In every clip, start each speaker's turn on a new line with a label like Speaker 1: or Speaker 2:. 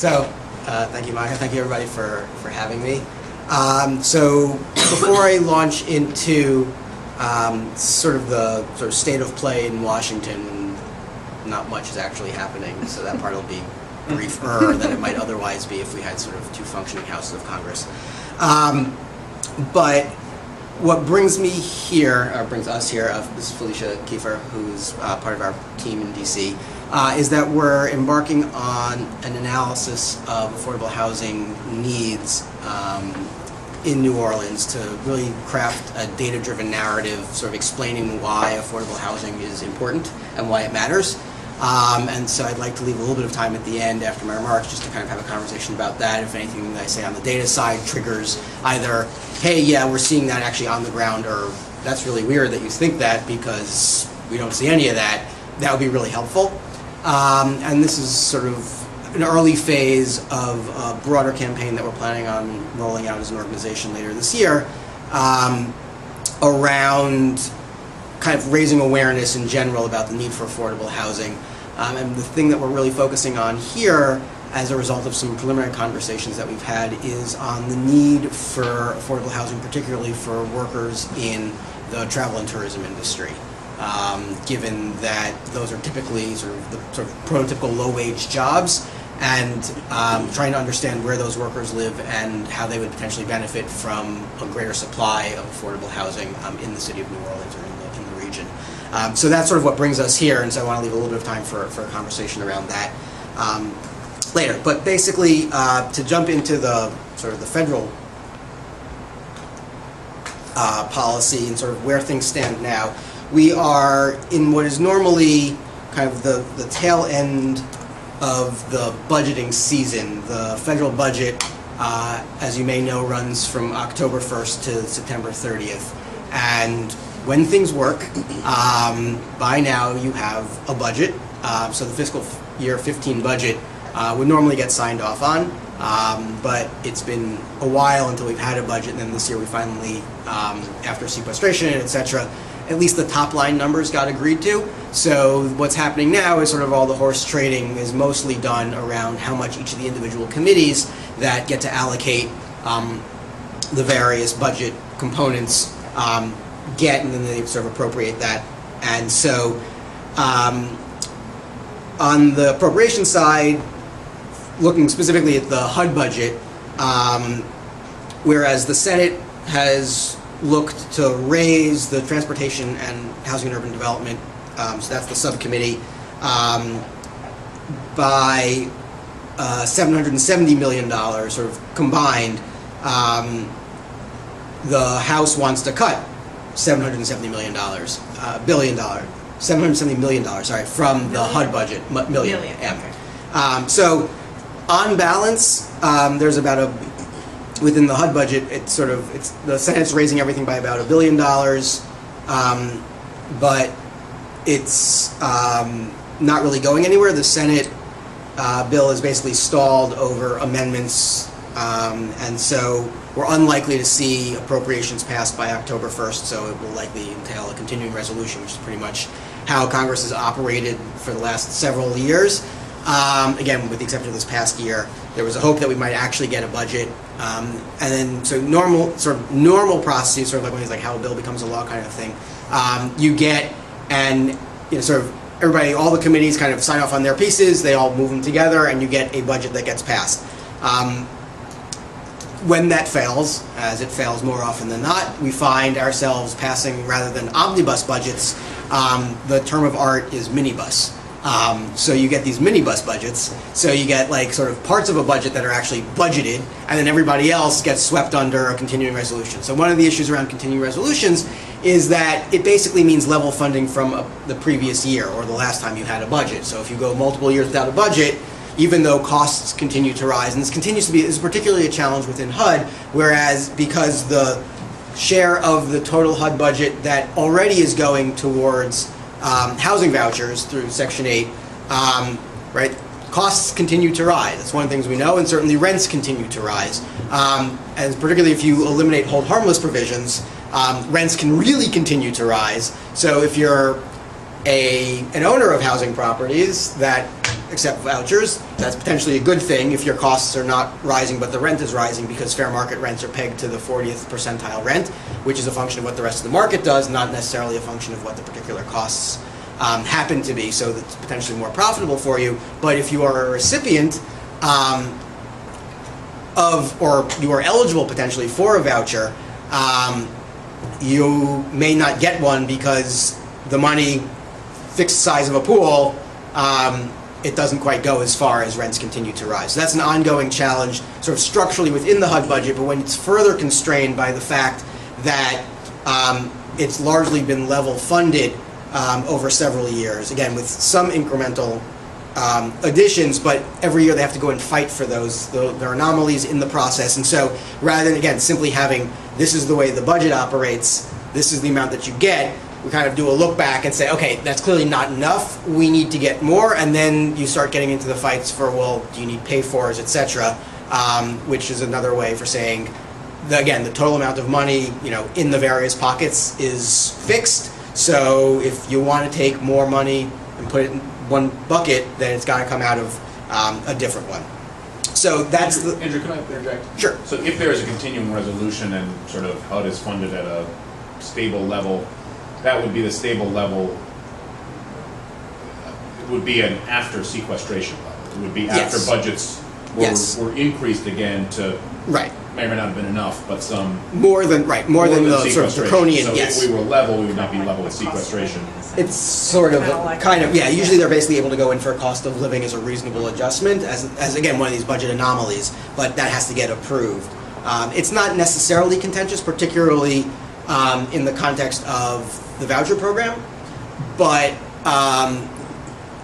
Speaker 1: So, thank you, Maya. Thank you, everybody, for having me. So, before I launch into sort of state of play in Washington, not much is actually happening, so that part will be briefer than it might otherwise be if we had sort of two functioning houses of Congress. But what brings me here, or brings us here, this is Felicia Kiefer, who's part of our team in DC, is that we're embarking on an analysis of affordable housing needs in New Orleans to really craft a data-driven narrative sort of explaining why affordable housing is important and why it matters. And so I'd like to leave a little bit of time at the end after my remarks just to kind of have a conversation about that. If anything that I say on the data side triggers either, hey, yeah, we're seeing that actually on the ground, or that's really weird that you think that because we don't see any of that, that would be really helpful. And this is sort of an early phase of a broader campaign that we're planning on rolling out as an organization later this year around kind of raising awareness in general about the need for affordable housing. And the thing that we're really focusing on here as a result of some preliminary conversations that we've had is on the need for affordable housing, particularly for workers in the travel and tourism industry. Given that those are typically sort of prototypical low-wage jobs, and trying to understand where those workers live and how they would potentially benefit from a greater supply of affordable housing in the city of New Orleans or in the region. So that's sort of what brings us here, and so I want to leave a little bit of time for a conversation around that later. But basically, to jump into the sort of the federal policy and sort of where things stand now, we are in what is normally kind of the tail end of the budgeting season. The federal budget, as you may know, runs from October 1st to September 30th. And when things work, by now you have a budget. So the fiscal year 15 budget would normally get signed off on. But it's been a while until we've had a budget, and then this year we finally, after sequestration, etc., at least the top line numbers got agreed to. So what's happening now is sort of all the horse trading is mostly done around how much each of the individual committees that get to allocate the various budget components get, and then they sort of appropriate that. And so on the appropriation side, looking specifically at the HUD budget, whereas the Senate has looked to raise the Transportation and Housing and Urban Development, so that's the subcommittee, by $770 million, sort of combined. The House wants to cut $770 million, $770 million, sorry, from the HUD budget, million. So on balance, there's about within the HUD budget, the Senate's raising everything by about $1 billion, but it's not really going anywhere. The Senate bill is basically stalled over amendments, and so we're unlikely to see appropriations passed by October 1st, so it will likely entail a continuing resolution, which is pretty much how Congress has operated for the last several years. Again, with the exception of this past year, there was a hope that we might actually get a budget, and then so normal processes, sort of like when it's like how a bill becomes a law kind of thing. You get and sort of everybody, all the committees kind of sign off on their pieces. They all move them together, and you get a budget that gets passed. When that fails, as it fails more often than not, we find ourselves passing, rather than omnibus budgets, the term of art is minibus. So you get these minibus budgets, so you get like sort of parts of a budget that are actually budgeted, and then everybody else gets swept under a continuing resolution. So one of the issues around continuing resolutions is that it basically means level funding from the previous year or the last time you had a budget. So if you go multiple years without a budget, even though costs continue to rise, and this is particularly a challenge within HUD, whereas because the share of the total HUD budget that already is going towards housing vouchers through Section 8, right? Costs continue to rise. That's one of the things we know, and certainly rents continue to rise. And particularly if you eliminate hold harmless provisions, rents can really continue to rise. So if you're an owner of housing properties that accept vouchers. That's potentially a good thing if your costs are not rising but the rent is rising, because fair market rents are pegged to the 40th percentile rent, which is a function of what the rest of the market does, not necessarily a function of what the particular costs happen to be, so that's potentially more profitable for you. But if you are a recipient or you are eligible potentially for a voucher, you may not get one because the money, fixed size of a pool, it doesn't quite go as far as rents continue to rise. So that's an ongoing challenge, sort of structurally within the HUD budget, but when it's further constrained by the fact that it's largely been level funded over several years, again with some incremental additions, but every year they have to go and fight for those. There are anomalies in the process, and so rather than, again, simply having this is the way the budget operates, this is the amount that you get, we kind of do a look back and say, okay, that's clearly not enough, we need to get more, and then you start getting into the fights for, well, do you need pay-fors, etc., which is another way for saying, again, the total amount of money, in the various pockets is fixed, so if you want to take more money and put it in one bucket, then it's got to come out of a different one. So that's
Speaker 2: Andrew, can I interject?
Speaker 1: Sure.
Speaker 2: So if there is a continuing resolution and sort of HUD is funded at a stable level, that would be the stable level. It would be an after sequestration level. It would be after budgets were increased again to may or may not have been enough, but some
Speaker 1: more than the sort of draconian.
Speaker 2: So if we were level, we would not be level with sequestration.
Speaker 1: It's sort of usually they're basically able to go in for a cost of living as a reasonable adjustment, as again one of these budget anomalies, but that has to get approved. It's not necessarily contentious, particularly in the context of the voucher program, but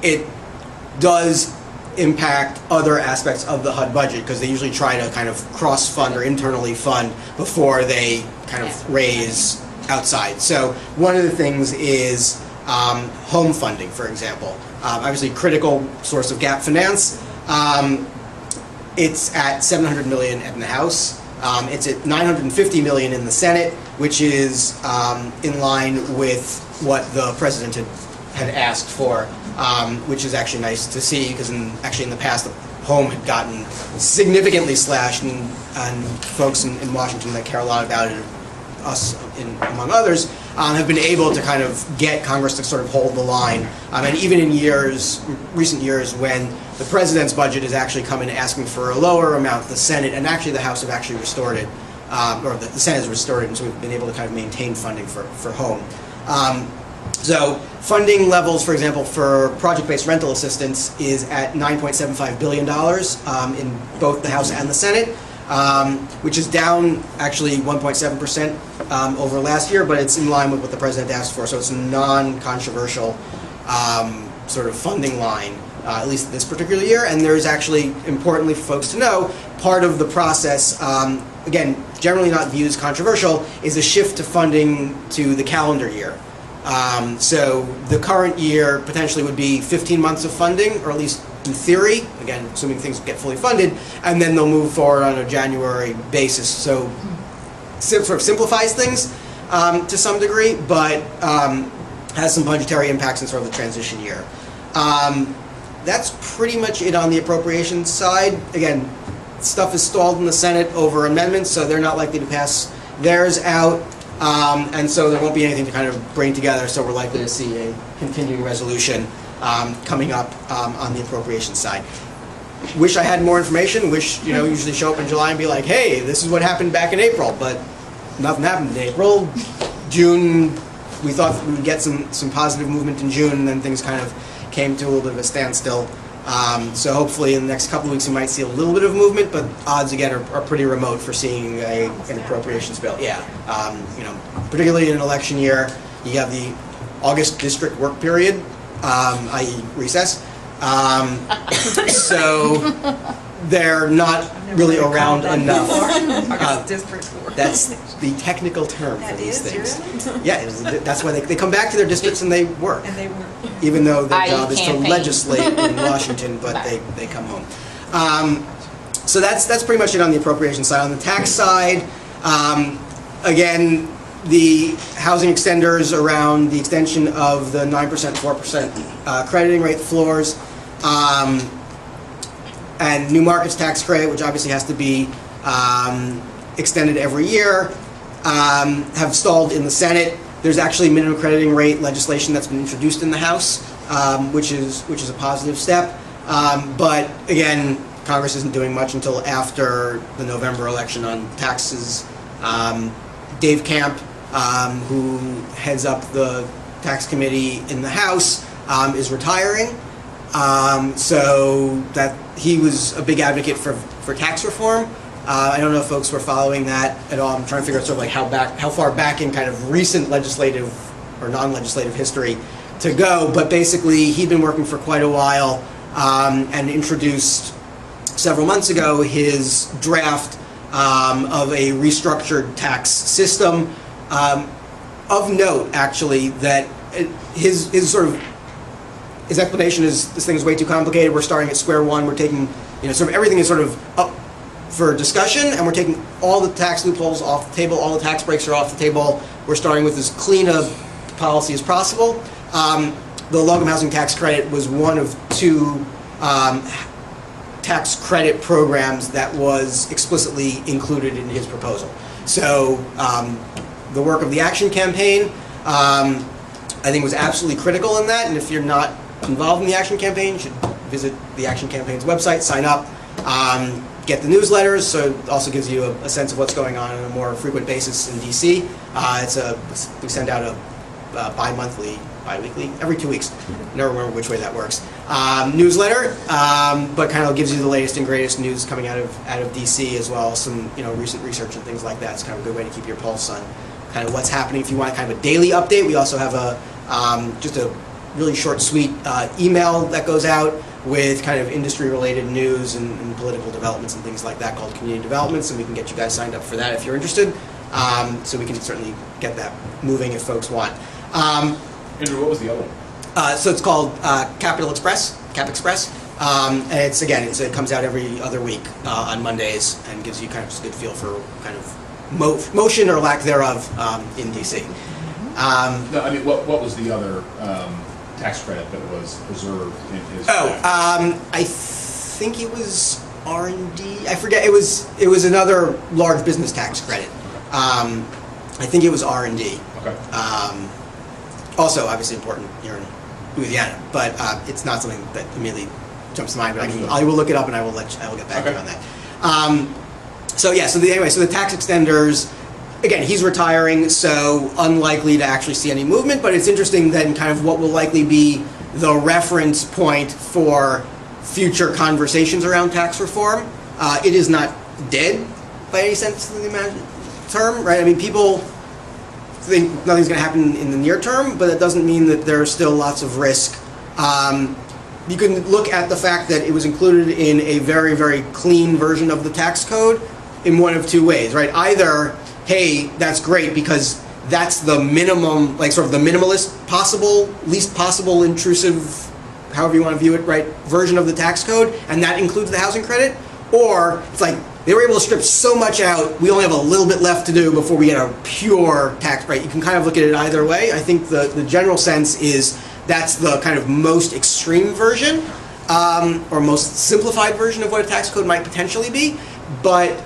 Speaker 1: it does impact other aspects of the HUD budget, because they usually try to kind of cross-fund or internally fund before they kind of raise outside. So one of the things is home funding, for example. Obviously critical source of gap finance. It's at $700 million in the House. It's at $950 million in the Senate, which is in line with what the President had asked for, which is actually nice to see, because in the past the home had gotten significantly slashed, and folks in Washington that care a lot about it, us among others, have been able to kind of get Congress to sort of hold the line. And even in recent years, when the President's budget has actually come in asking for a lower amount, the Senate and actually the House have actually restored it, or the Senate has restored it, and so we've been able to kind of maintain funding for home. So funding levels, for example, for project-based rental assistance is at $9.75 billion in both the House and the Senate, which is down actually 1.7% over last year, but it's in line with what the President asked for, so it's a non-controversial sort of funding line, at least this particular year. And there's actually, importantly for folks to know, part of the process, again, generally not viewed as controversial, is a shift to funding to the calendar year. So the current year potentially would be 15 months of funding, or at least in theory, again, assuming things get fully funded, and then they'll move forward on a January basis. So sort of simplifies things to some degree, but has some budgetary impacts in sort of the transition year. That's pretty much it on the appropriations side. Again, stuff is stalled in the Senate over amendments, so they're not likely to pass theirs out. And so there won't be anything to kind of bring together, so we're likely to see a continuing resolution coming up on the appropriations side. Wish I had more information, usually show up in July and be like, hey, this is what happened back in April, but nothing happened in April. June, we thought we would get some positive movement in June, and then things kind of came to a little bit of a standstill. So hopefully in the next couple of weeks we might see a little bit of movement, but odds again are pretty remote for seeing an appropriations bill. Yeah, particularly in an election year, you have the August district work period, i.e. recess. So they're not really around enough. That's the technical term for these things. Really? Yeah, that's why they come back to their districts and they work. Even though their job is to legislate in Washington, but they come home. So that's pretty much it on the appropriation side. On the tax side, again, the housing extenders around the extension of the 9%, 4% crediting rate floors. and new markets tax credit, which obviously has to be extended every year, have stalled in the Senate. There's actually minimum crediting rate legislation that's been introduced in the House, which is a positive step. But again, Congress isn't doing much until after the November election on taxes. Dave Camp, who heads up the tax committee in the House, is retiring. So that he was a big advocate for tax reform. I don't know if folks were following that at all. I'm trying to figure out sort of like how far back in kind of recent legislative or non-legislative history to go. But basically, he'd been working for quite a while and introduced several months ago his draft of a restructured tax system. Of note, actually, that his explanation is this thing's way too complicated. We're starting at square one. We're taking, sort of everything is sort of up for discussion, and we're taking all the tax loopholes off the table. All the tax breaks are off the table. We're starting with as clean a policy as possible. The low-income housing tax credit was one of two tax credit programs that was explicitly included in his proposal. So the work of the Action Campaign, I think, was absolutely critical in that. And if you're not involved in the Action Campaign, you should visit the Action Campaign's website, sign up, get the newsletters. So it also gives you a sense of what's going on a more frequent basis in DC. We send out a bi-weekly, every 2 weeks. Never remember which way that works. Newsletter, but kind of gives you the latest and greatest news coming out of DC, as well as some recent research and things like that. It's kind of a good way to keep your pulse on kind of what's happening. If you want kind of a daily update, we also have just a really short, sweet email that goes out with kind of industry-related news and political developments and things like that called Community Developments, and we can get you guys signed up for that if you're interested. So we can certainly get that moving if folks want.
Speaker 2: Andrew, what was the other one?
Speaker 1: So it's called Cap Express, and it comes out every other week on Mondays and gives you kind of just a good feel for kind of motion or lack thereof in DC.
Speaker 2: No, I mean, what was the other tax credit that was preserved in his?
Speaker 1: I think it was R&D. I forget. It was another large business tax credit. I think it was R&D.
Speaker 2: Okay.
Speaker 1: Also, obviously important here in Louisiana, but it's not something that immediately jumps to mind. But I will look it up and I will get back to you on that. So the tax extenders. Again, he's retiring, so unlikely to actually see any movement. But it's interesting then, kind of what will likely be the reference point for future conversations around tax reform. It is not dead by any sense of the term, right? I mean, people think nothing's going to happen in the near term, but it doesn't mean that there's still lots of risk. You can look at the fact that it was included in a very, very clean version of the tax code in one of two ways, right? Either, hey, that's great because that's the minimum, like sort of the minimalist possible, least possible intrusive, however you want to view it, right, version of the tax code, and that includes the housing credit. Or it's like they were able to strip so much out, we only have a little bit left to do before we get a pure tax break. You can kind of look at it either way. I think the general sense is that's the kind of most extreme version, or most simplified version of what a tax code might potentially be. But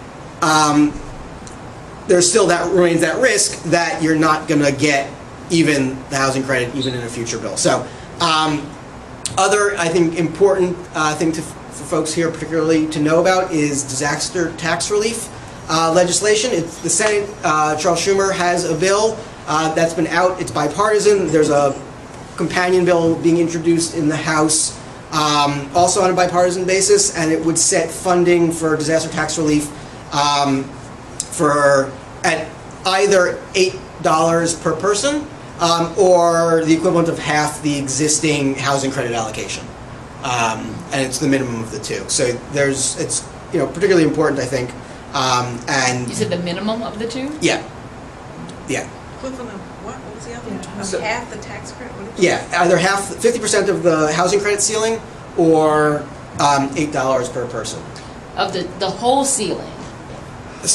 Speaker 1: there's still remains that risk that you're not going to get even the housing credit even in a future bill. So other, I think, important thing for folks here particularly to know about is disaster tax relief legislation. The Senate, Charles Schumer has a bill that's been out. It's bipartisan. There's a companion bill being introduced in the House also on a bipartisan basis, and it would set funding for disaster tax relief at either $8 per person or the equivalent of half the existing housing credit allocation, and it's the minimum of the two. So it's particularly important, I think. And
Speaker 3: you said the minimum of the two?
Speaker 1: Yeah.
Speaker 4: Equivalent of what? What was the other one?
Speaker 1: So,
Speaker 4: half the tax credit?
Speaker 1: Either 50% of the housing credit ceiling or $8 per person.
Speaker 3: Of the whole ceiling?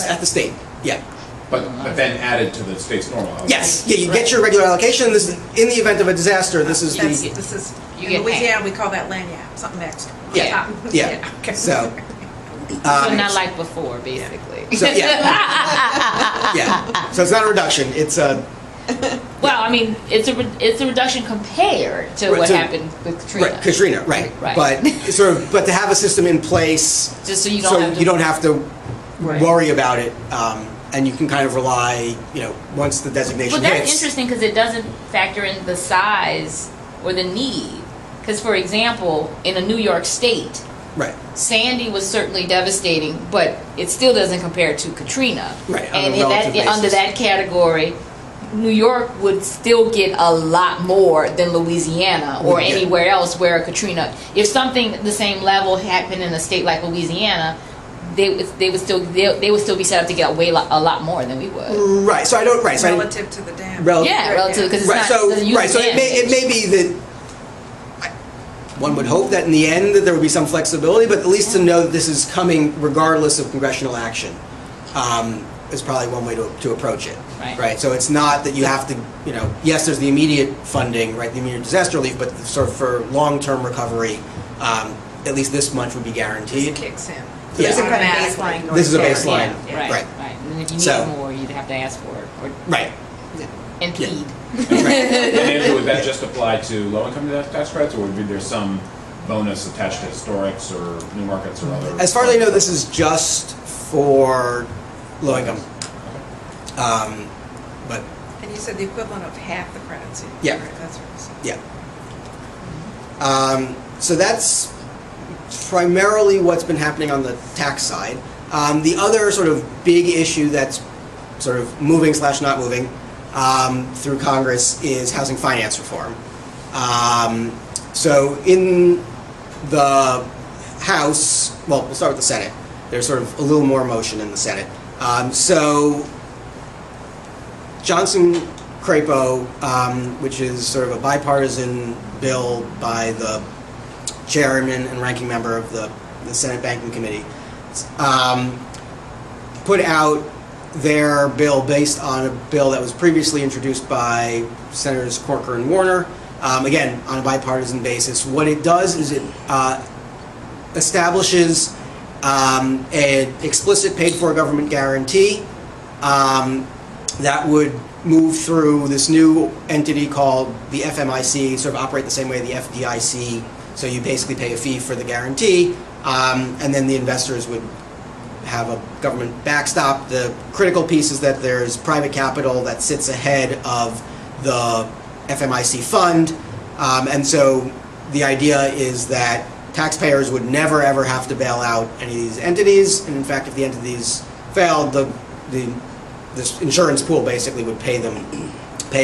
Speaker 1: At the state, yeah.
Speaker 2: But then added to the state's normal allocation.
Speaker 1: Yes, yeah, you get your regular allocation. This is in the event of a disaster. This is
Speaker 4: in Louisiana we call that lagniappe, something extra.
Speaker 1: Yeah, yeah.
Speaker 4: Okay.
Speaker 1: So
Speaker 3: not like before, basically.
Speaker 1: So, yeah. So it's not a reduction. It's a.
Speaker 3: Well, I mean, it's a reduction compared to what happened with Katrina.
Speaker 1: Right, Katrina, right.
Speaker 3: Right.
Speaker 1: But to have a system in place,
Speaker 3: just so you don't have to
Speaker 1: worry about it, and you can kind of rely, once the designation hits.
Speaker 3: Well, that's interesting because it doesn't factor in the size or the need. Because, for example, in a New York State,
Speaker 1: right,
Speaker 3: Sandy was certainly devastating, but it still doesn't compare to Katrina.
Speaker 1: Right.
Speaker 3: And under that category, New York would still get a lot more than Louisiana or anywhere else where Katrina. If something the same level happened in a state like Louisiana, they would still be set up to get a lot more than we would.
Speaker 1: Right. So I don't. Right. So
Speaker 4: relative to the dam.
Speaker 3: Relative because it's not.
Speaker 1: So it may be that. One would hope that in the end that there would be some flexibility, but at least to know that this is coming regardless of congressional action is probably one way to approach it. Right. So it's not that you have to, yes, there's the immediate funding, right, the immediate disaster relief, but sort of for long-term recovery, at least this much would be guaranteed.
Speaker 4: It kicks in.
Speaker 1: So
Speaker 5: this is a kind of baseline.
Speaker 1: This is a baseline.
Speaker 3: Yeah. Right. And if you need more, you'd have to ask for it.
Speaker 1: Right.
Speaker 3: And plead.
Speaker 2: And Andrew, would that just apply to low-income tax credits, or would there some bonus attached to historics or new markets or other?
Speaker 1: As far as I know, this is just for low-income. But.
Speaker 4: And you said the equivalent of half the credits.
Speaker 1: Yeah.
Speaker 4: Right, that's what you said.
Speaker 1: Yeah. So that's primarily what's been happening on the tax side. The other sort of big issue that's sort of moving / not moving through Congress is housing finance reform. So in the House, well, we'll start with the Senate. There's sort of a little more motion in the Senate. So Johnson-Crapo, which is sort of a bipartisan bill by the chairman and ranking member of the Senate Banking Committee, put out their bill based on a bill that was previously introduced by Senators Corker and Warner, again, on a bipartisan basis. What it does is it establishes an explicit paid-for government guarantee that would move through this new entity called the FMIC, sort of operate the same way the FDIC. So you basically pay a fee for the guarantee, and then the investors would have a government backstop. The critical piece is that there's private capital that sits ahead of the FMIC fund, and so the idea is that taxpayers would never ever have to bail out any of these entities, and in fact if the entities failed, this insurance pool basically would pay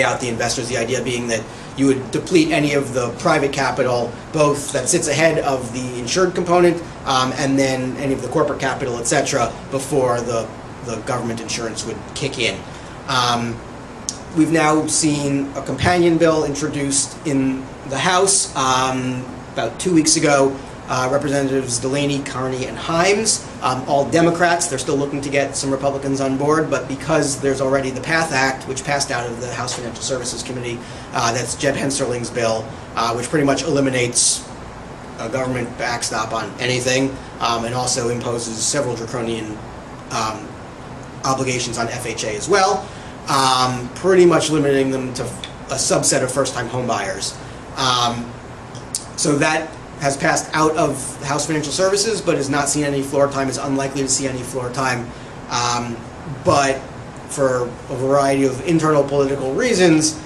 Speaker 1: out the investors, the idea being that you would deplete any of the private capital, both that sits ahead of the insured component and then any of the corporate capital, etc., before the government insurance would kick in. We've now seen a companion bill introduced in the House about 2 weeks ago. Representatives Delaney, Carney, and Himes, all Democrats. They're still looking to get some Republicans on board, but because there's already the PATH Act, which passed out of the House Financial Services Committee, that's Jeb Hensarling's bill, which pretty much eliminates a government backstop on anything, and also imposes several draconian obligations on FHA as well, pretty much limiting them to a subset of first-time homebuyers. So that has passed out of House Financial Services, but has not seen any floor time, is unlikely to see any floor time. But for a variety of internal political reasons,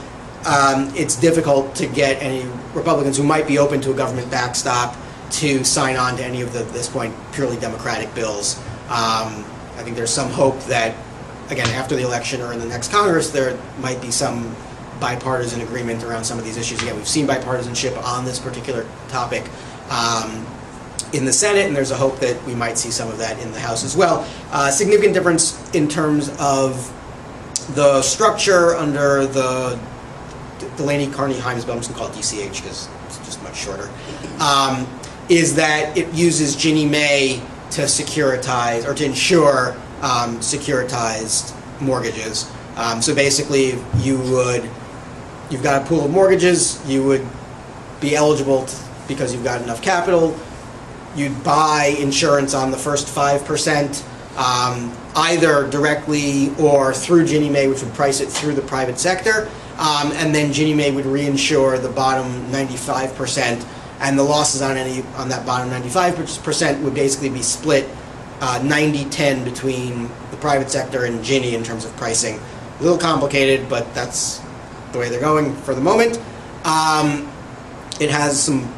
Speaker 1: it's difficult to get any Republicans who might be open to a government backstop to sign on to any of the, at this point, purely Democratic bills. I think there's some hope that, again, after the election or in the next Congress, there might be some bipartisan agreement around some of these issues. Again, we've seen bipartisanship on this particular topic in the Senate, and there's a hope that we might see some of that in the House as well. Significant difference in terms of the structure under the Delaney, Carney, Himes bill, I'm just going to call it DCH because it's just much shorter, is that it uses Ginnie Mae to securitize, or to ensure securitized mortgages. So basically, you've got a pool of mortgages, you would be eligible because you've got enough capital. You'd buy insurance on the first 5%, either directly or through Ginnie Mae, which would price it through the private sector. And then Ginnie Mae would reinsure the bottom 95%, and the losses on that bottom 95% would basically be split 90-10 between the private sector and Ginnie in terms of pricing. A little complicated, but that's the way they're going for the moment. It has some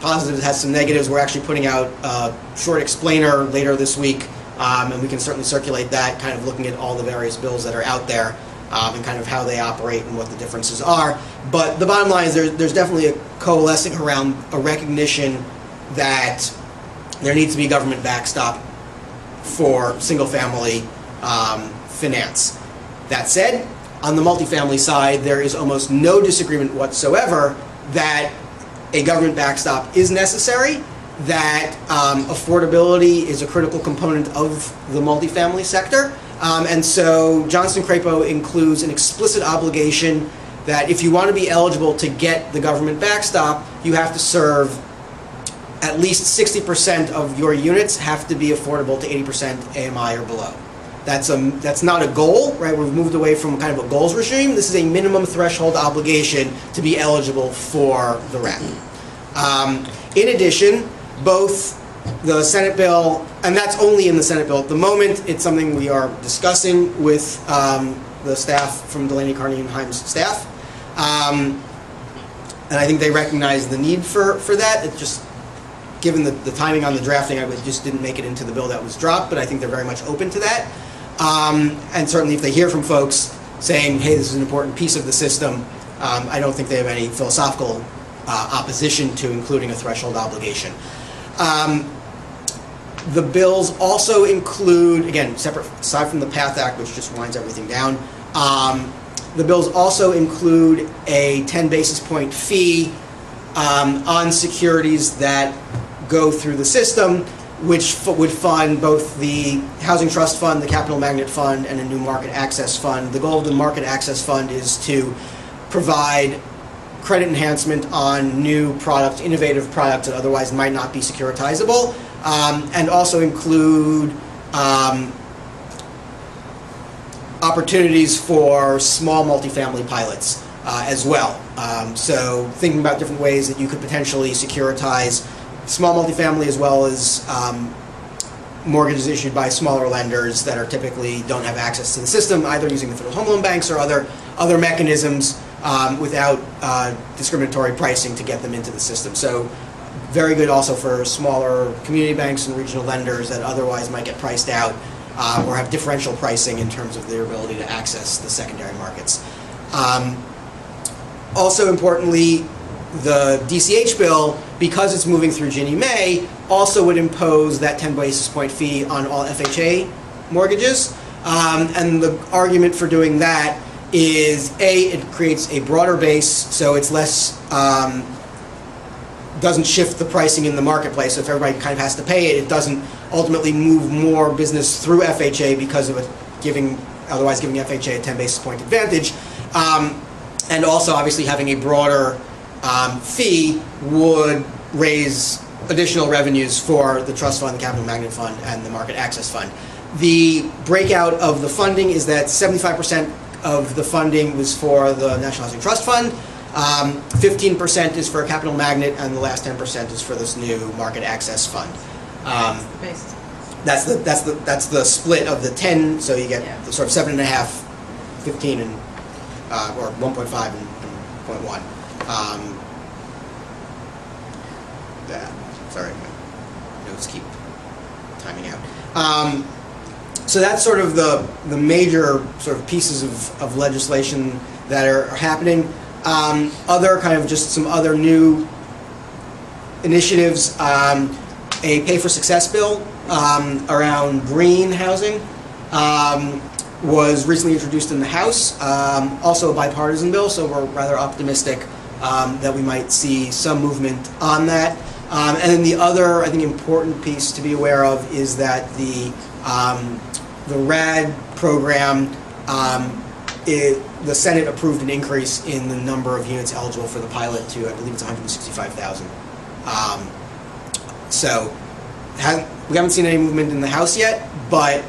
Speaker 1: positives, it has some negatives. We're actually putting out a short explainer later this week, and we can certainly circulate that, kind of looking at all the various bills that are out there, and kind of how they operate and what the differences are. But the bottom line is there's definitely a coalescing around a recognition that there needs to be government backstop for single-family finance. That said, on the multifamily side, there is almost no disagreement whatsoever that a government backstop is necessary, that affordability is a critical component of the multifamily sector. And so Johnston-Crapo includes an explicit obligation that if you want to be eligible to get the government backstop, you have to serve at least 60% of your units have to be affordable to 80% AMI or below. That's not a goal, right? We've moved away from kind of a goals regime. This is a minimum threshold obligation to be eligible for the RAP. In addition, both the Senate bill, and that's only in the Senate bill at the moment, it's something we are discussing with the staff from Delaney, Carney, and Himes staff. And I think they recognize the need for that. It just, given the timing on the drafting, it just didn't make it into the bill that was dropped, but I think they're very much open to that. And certainly if they hear from folks saying, hey, this is an important piece of the system, I don't think they have any philosophical opposition to including a threshold obligation. The bills also include, again, separate, aside from the PATH Act, which just winds everything down, the bills also include a 10 basis point fee on securities that go through the system, which would fund both the Housing Trust Fund, the Capital Magnet Fund, and a new Market Access Fund. The goal of the Market Access Fund is to provide credit enhancement on new products, innovative products that otherwise might not be securitizable, and also include opportunities for small multifamily pilots as well. So thinking about different ways that you could potentially securitize small multifamily as well as mortgages issued by smaller lenders that are typically don't have access to the system, either using the federal home loan banks or other mechanisms without discriminatory pricing to get them into the system. So very good also for smaller community banks and regional lenders that otherwise might get priced out or have differential pricing in terms of their ability to access the secondary markets. Also importantly, the DCH bill, because it's moving through Ginnie Mae, also would impose that 10 basis point fee on all FHA mortgages. And the argument for doing that is, A, it creates a broader base, so it's less, doesn't shift the pricing in the marketplace. So if everybody kind of has to pay it, it doesn't ultimately move more business through FHA because of it otherwise giving FHA a 10 basis point advantage. And also, obviously, having a broader fee would raise additional revenues for the Trust Fund, the Capital Magnet Fund, and the Market Access Fund. The breakout of the funding is that 75% of the funding was for the National Housing Trust Fund, 15% is for a Capital Magnet, and the last 10% is for this new Market Access Fund. That's the split of the 10. So you get the sort of 7.5, 15, and or 1.5 and 0.1. Sorry, my notes keep timing out. So that's sort of the major sort of pieces of legislation that are happening. Other kind of just some other new initiatives. A Pay for Success bill around green housing was recently introduced in the House. Also a bipartisan bill, so we're rather optimistic that we might see some movement on that. And then the other, I think, important piece to be aware of is that the RAD program the Senate approved an increase in the number of units eligible for the pilot to, I believe it's 165,000. So we haven't seen any movement in the House yet, but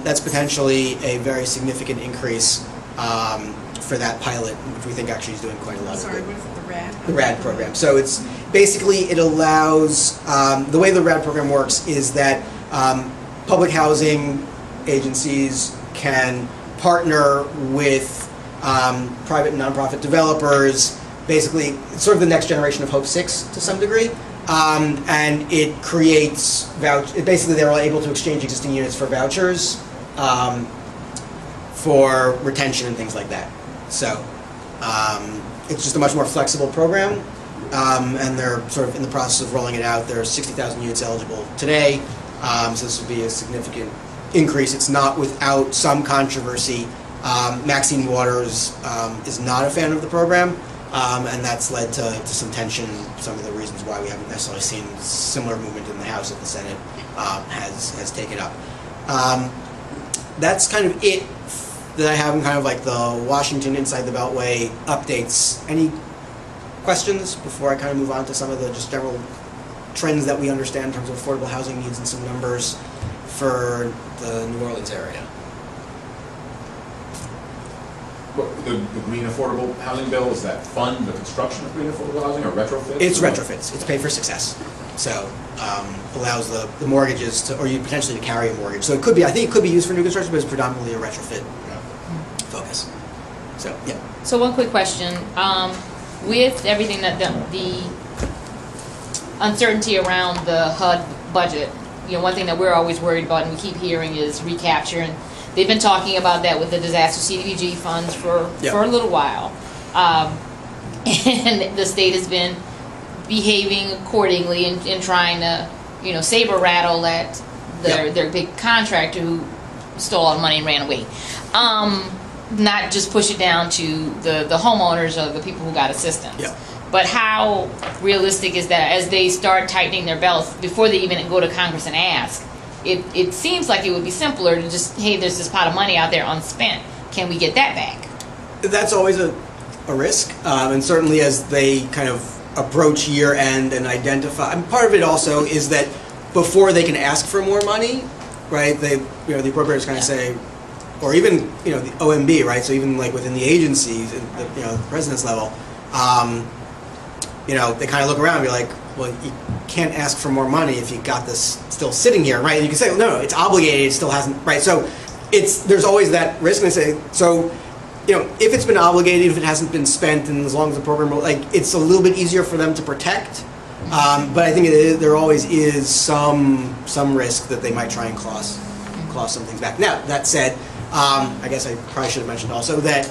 Speaker 1: that's potentially a very significant increase for that pilot, which we think actually is doing quite a lot of good.
Speaker 4: What is it, the RAD?
Speaker 1: The RAD program. So it's basically, it allows, the way the RAD program works is that public housing agencies can partner with private and nonprofit developers. Basically, it's sort of the next generation of Hope 6 to some degree. And it creates basically they're able to exchange existing units for vouchers for retention and things like that. So it's just a much more flexible program, and they're sort of in the process of rolling it out. There are 60,000 units eligible today, so this would be a significant increase. It's not without some controversy. Maxine Waters is not a fan of the program. And that's led to some tension, some of the reasons why we haven't necessarily seen similar movement in the House that the Senate has taken up. That's kind of it that I have in kind of like the Washington Inside the Beltway updates. Any questions before I kind of move on to some of the just general trends that we understand in terms of affordable housing needs and some numbers for the New Orleans area?
Speaker 2: The green affordable housing bill, is that fund the construction of green affordable housing or retrofits?
Speaker 1: It's retrofits. It's pay for success. So allows the mortgages to, or you potentially to carry a mortgage. So it could be, I think it could be used for new construction, but it's predominantly a retrofit focus. So yeah.
Speaker 3: So one quick question: with everything that the uncertainty around the HUD budget, one thing that we're always worried about, and we keep hearing, is recapture. And they've been talking about that with the disaster CDBG funds for a little while. And the state has been behaving accordingly and trying to, saber rattle at their big contractor who stole all the money and ran away. Not just push it down to the homeowners or the people who got assistance.
Speaker 1: Yeah.
Speaker 3: But how realistic is that as they start tightening their belts before they even go to Congress and ask? It seems like it would be simpler to just, hey, there's this pot of money out there unspent. Can we get that back?
Speaker 1: That's always a risk, and certainly as they kind of approach year end and identify. And part of it also is that before they can ask for more money, right? They, the appropriators kind of say, or even the OMB, right? So even like within the agencies, the president's level, they kind of look around and be like, well, you can't ask for more money if you got this still sitting here, right? And you can say, well, no, it's obligated, it still hasn't, right? So there's always that risk. And they say, so, if it's been obligated, if it hasn't been spent, and as long as the program, it's a little bit easier for them to protect. But I think there always is some risk that they might try and claw some things back. Now, that said, I guess I probably should have mentioned also that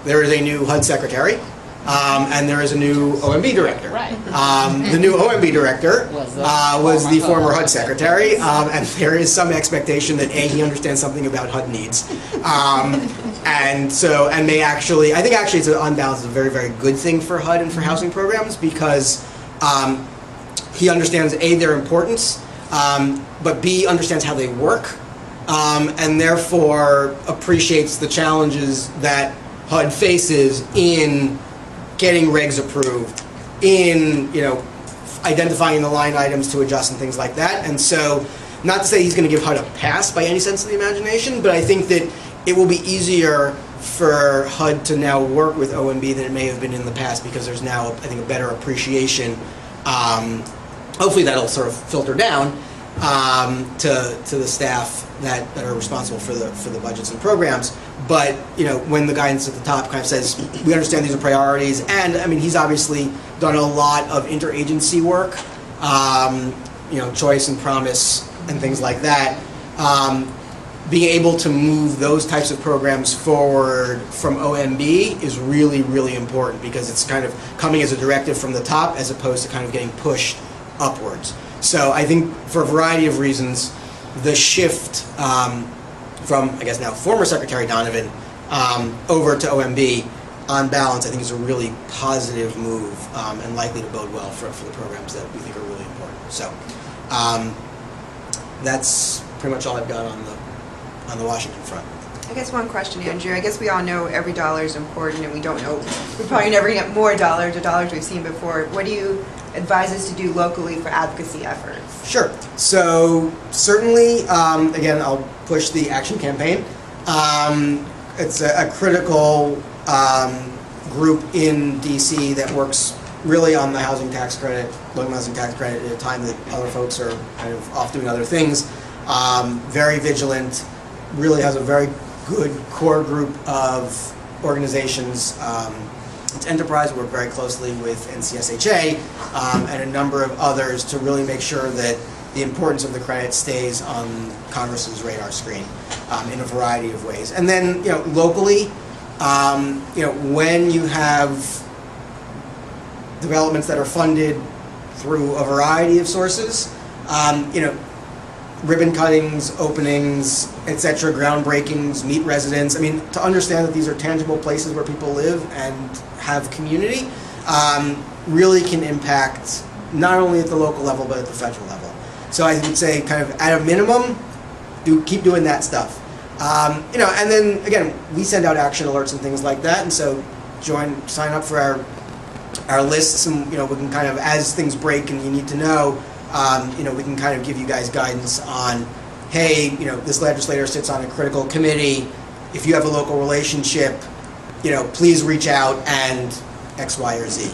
Speaker 1: there is a new HUD secretary. And there is a new OMB director. Right. The new OMB director was the former HUD secretary, and there is some expectation that he understands something about HUD needs, and may actually, I think actually it's on balance a very, very good thing for HUD and for housing programs, because he understands their importance, but B, understands how they work, and therefore appreciates the challenges that HUD faces in getting regs approved, in identifying the line items to adjust and things like that. And so, not to say he's going to give HUD a pass by any sense of the imagination, but I think that it will be easier for HUD to now work with OMB than it may have been in the past, because there's now, I think, a better appreciation. Hopefully that'll sort of filter down to the staff that are responsible for the budgets and programs. But when the guidance at the top kind of says, we understand these are priorities, and I mean, he's obviously done a lot of interagency work, choice and promise and things like that. Being able to move those types of programs forward from OMB is really, really important, because it's kind of coming as a directive from the top as opposed to kind of getting pushed upwards. So I think for a variety of reasons, the shift from, I guess now, former Secretary Donovan over to OMB, on balance, I think is a really positive move, and likely to bode well for the programs that we think are really important. So that's pretty much all I've got on the Washington front.
Speaker 5: I guess one question, Andrew. I guess we all know every dollar is important, and we don't know. We probably never get more dollars or dollars we've seen before. What do you advise us to do locally for advocacy efforts?
Speaker 1: Sure. So certainly, again, I'll push the action campaign. It's a critical group in DC that works really on the housing tax credit, low-income housing tax credit, at a time that other folks are kind of off doing other things. Very vigilant, really has a very good core group of organizations. It's Enterprise, we work very closely with NCSHA and a number of others to really make sure that the importance of the credit stays on Congress's radar screen in a variety of ways. And then, locally, when you have developments that are funded through a variety of sources, ribbon cuttings, openings, etc., groundbreakings, meet residents. I mean, to understand that these are tangible places where people live and have community really can impact not only at the local level but at the federal level. So I would say, kind of at a minimum, keep doing that stuff. And then again, we send out action alerts and things like that, and so sign up for our lists, and we can kind of, as things break and you need to know, we can kind of give you guys guidance on, hey, this legislator sits on a critical committee. If you have a local relationship, please reach out and X, Y, or Z.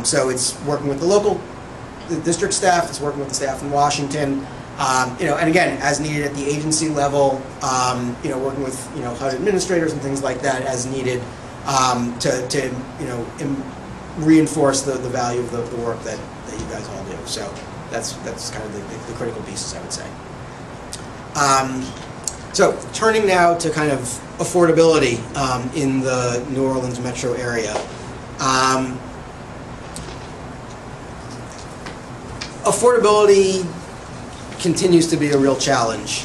Speaker 1: So it's working with the district staff, it's working with the staff in Washington, and again, as needed at the agency level, working with HUD administrators and things like that as needed to reinforce the value of the work that you guys all do. So that's kind of the critical pieces, I would say. So turning now to kind of affordability in the New Orleans metro area. Affordability continues to be a real challenge,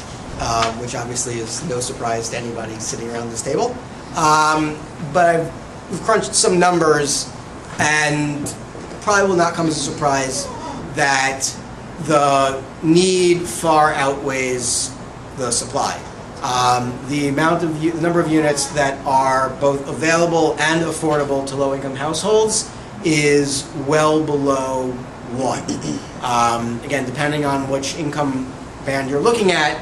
Speaker 1: which obviously is no surprise to anybody sitting around this table. But we've crunched some numbers, and probably will not come as a surprise that the need far outweighs the supply. The number of units that are both available and affordable to low-income households is well below 1. Again, depending on which income band you're looking at,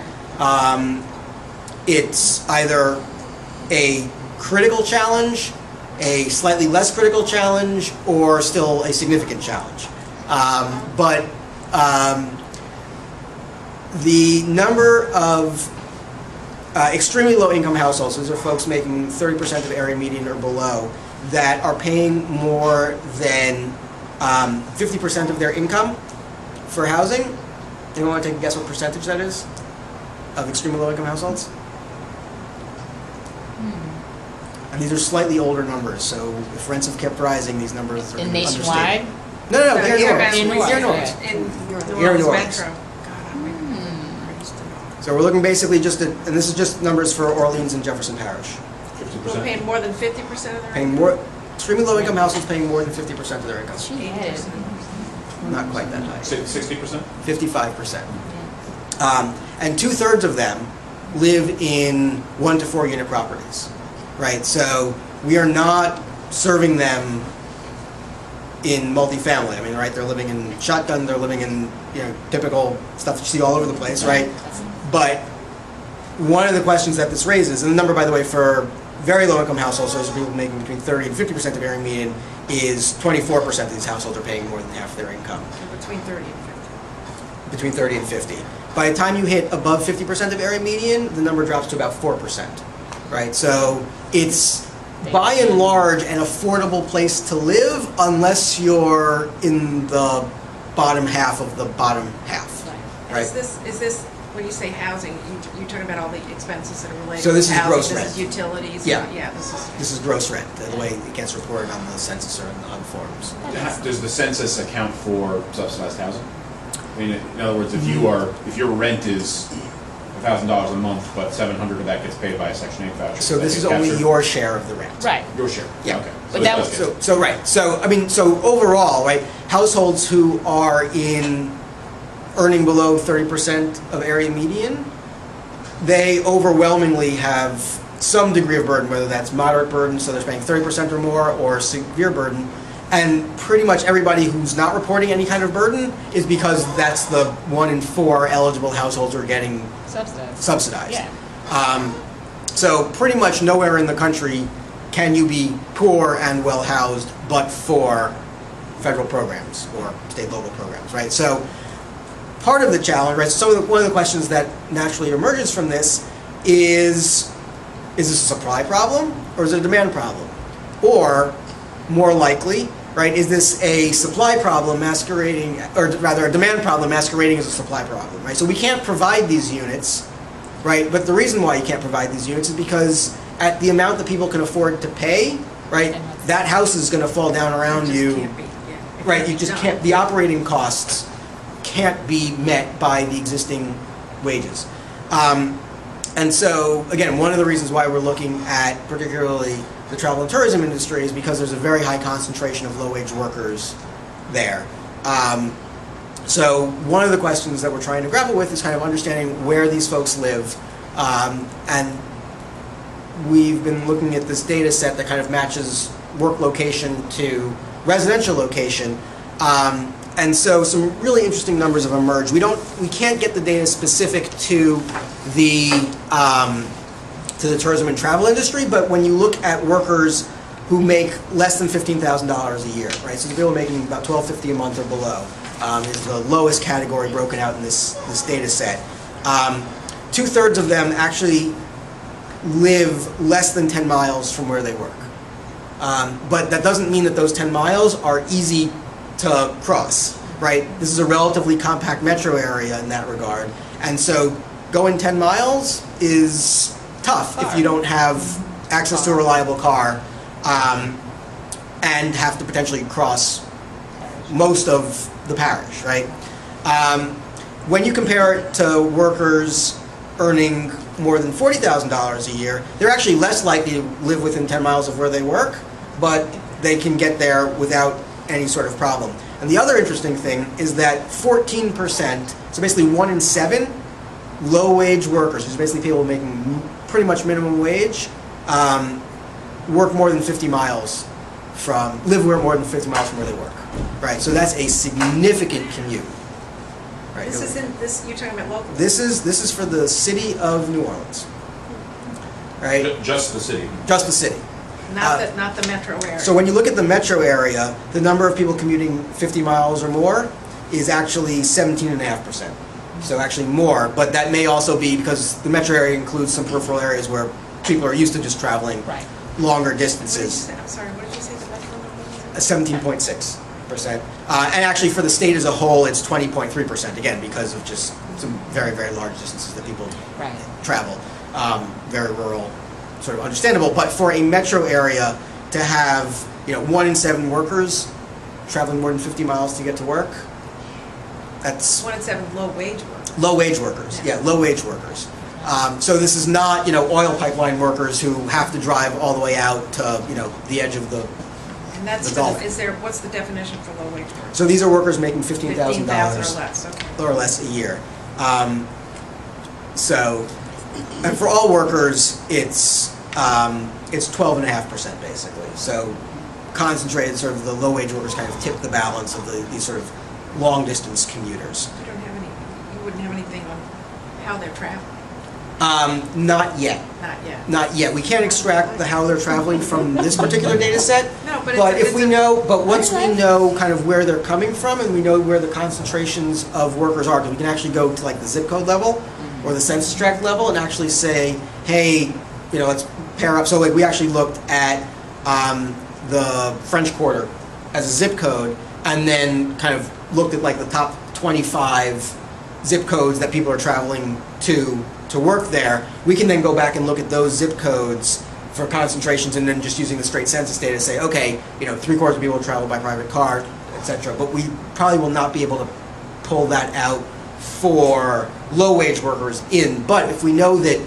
Speaker 1: it's either a critical challenge, a slightly less critical challenge, or still a significant challenge. But the number of extremely low-income households, those are folks making 30% of area median or below, that are paying more than 50% of their income for housing. Anyone want to take a guess what percentage that is of extremely low-income households? And these are slightly older numbers, so if rents have kept rising, these numbers are
Speaker 3: nationwide?
Speaker 1: No, here in New Orleans.
Speaker 4: Here in New Orleans. Metro.
Speaker 1: So we're looking basically just at, and this is just numbers for Orleans and Jefferson Parish.
Speaker 2: 50%?
Speaker 4: We're paying more than 50% of their
Speaker 1: Paying more, extremely low-income households paying more than 50% of their income. Not quite that high.
Speaker 2: 60%?
Speaker 1: 55%. And 2/3 of them live in 1 to 4 unit properties, right? So we are not serving them in multifamily. I mean, right? They're living in shotgun. They're living in typical stuff you see all over the place, right? But one of the questions that this raises, and the number, by the way, for very low-income households, those are people making between 30 and 50% of area median, is 24% of these households are paying more than half their income.
Speaker 4: So between 30 and 50.
Speaker 1: Between 30 and 50. By the time you hit above 50% of area median, the number drops to about 4%, right? So it's, by and large, an affordable place to live unless you're in the bottom half of the bottom half, right?
Speaker 4: Is this when you say housing, you're talking about all the expenses that are related
Speaker 1: so this
Speaker 4: to
Speaker 1: is
Speaker 4: housing?
Speaker 1: Gross rent.
Speaker 4: This is utilities?
Speaker 1: Yeah.
Speaker 4: Yeah,
Speaker 1: this is gross rent, the way it gets reported on the census or on forms.
Speaker 2: Does the census account for subsidized housing? I mean, in other words, if your rent is $1,000 a month, but $700 of that gets paid by a Section 8 voucher.
Speaker 1: So this is only your share of the rent.
Speaker 3: Right.
Speaker 2: Your share.
Speaker 1: Yeah.
Speaker 2: Okay.
Speaker 3: But that was
Speaker 1: so right. So I mean, so overall, right, households who are earning below 30% of area median, they overwhelmingly have some degree of burden, whether that's moderate burden, so they're spending 30% or more, or severe burden. And pretty much everybody who's not reporting any kind of burden is because that's the 1 in 4 eligible households who are getting subsidized.
Speaker 3: Yeah.
Speaker 1: So pretty much nowhere in the country can you be poor and well housed but for federal programs or state local programs, right? So part of the challenge, right? So one of the questions that naturally emerges from this is this a supply problem or is it a demand problem? Or more likely, right, is this a supply problem masquerading, or rather a demand problem masquerading as a supply problem, right? So we can't provide these units, right? But the reason why you can't provide these units is because at the amount that people can afford to pay, right, that house is going to fall down around you.
Speaker 4: Can't be, yeah.
Speaker 1: Right, you just can't, the operating costs can't be met by the existing wages. And so, again, one of the reasons why we're looking at particularly the travel and tourism industry is because there's a very high concentration of low-wage workers there. So one of the questions that we're trying to grapple with is kind of understanding where these folks live. And we've been looking at this data set that kind of matches work location to residential location. And so some really interesting numbers have emerged. We can't get the data specific to the tourism and travel industry, but when you look at workers who make less than $15,000 a year, right? So the people making about $12.50 a month or below is the lowest category broken out in this data set. 2/3 of them actually live less than 10 miles from where they work. But that doesn't mean that those 10 miles are easy to cross, right? This is a relatively compact metro area in that regard. And so going 10 miles is tough if you don't have access to a reliable car and have to potentially cross most of the parish, right? When you compare it to workers earning more than $40,000 a year, they're actually less likely to live within 10 miles of where they work, but they can get there without any sort of problem. And the other interesting thing is that 14%, so basically 1 in 7 low-wage workers, which is basically people making pretty much minimum wage, work more than 50 miles from, live more than 50 miles from where they work, right? So that's a significant commute, right?
Speaker 4: This isn't, this, you're talking about local?
Speaker 1: This is for the city of New Orleans, right?
Speaker 2: Just the city.
Speaker 1: Just the city.
Speaker 4: Not the metro area.
Speaker 1: So when you look at the metro area, the number of people commuting 50 miles or more is actually 17.5%. So actually more, but that may also be because the metro area includes some peripheral areas where people are used to just traveling longer distances.
Speaker 4: I'm sorry, what did you say the metro number was?
Speaker 1: 17.6%. And actually for the state as a whole, it's 20.3%, again, because of just some very, very large distances that people travel. Very rural, sort of understandable. But for a metro area to have, 1 in 7 workers traveling more than 50 miles to get to work, that's
Speaker 4: 1 in 7 low-wage workers.
Speaker 1: low-wage workers. Yeah, low-wage workers. So this is not, oil pipeline workers who have to drive all the way out to, the edge of the.
Speaker 4: And that's
Speaker 1: the Gulf.
Speaker 4: what's the definition for low-wage workers?
Speaker 1: So these are workers making $15,000
Speaker 4: $15,000 or less. Okay.
Speaker 1: or less a year. So, and for all workers, it's 12.5% basically. So concentrated, sort of the low-wage workers kind of tip the balance of these sort of long-distance commuters.
Speaker 4: You wouldn't have anything on how they're traveling?
Speaker 1: Not yet.
Speaker 4: Not yet.
Speaker 1: Not yet. We can't extract how they're traveling from this particular data set.
Speaker 4: No, but
Speaker 1: once we know kind of where they're coming from and we know where the concentrations of workers are, because we can actually go to like the zip code level or the census tract level and actually say, hey, let's pair up. So like we actually looked at the French Quarter as a zip code and then kind of looked at like the top 25 zip codes that people are traveling to work there. We can then go back and look at those zip codes for concentrations and then just using the straight census data say, okay, 3/4 of people travel by private car, etc. But we probably will not be able to pull that out for low-wage workers in. But if we know that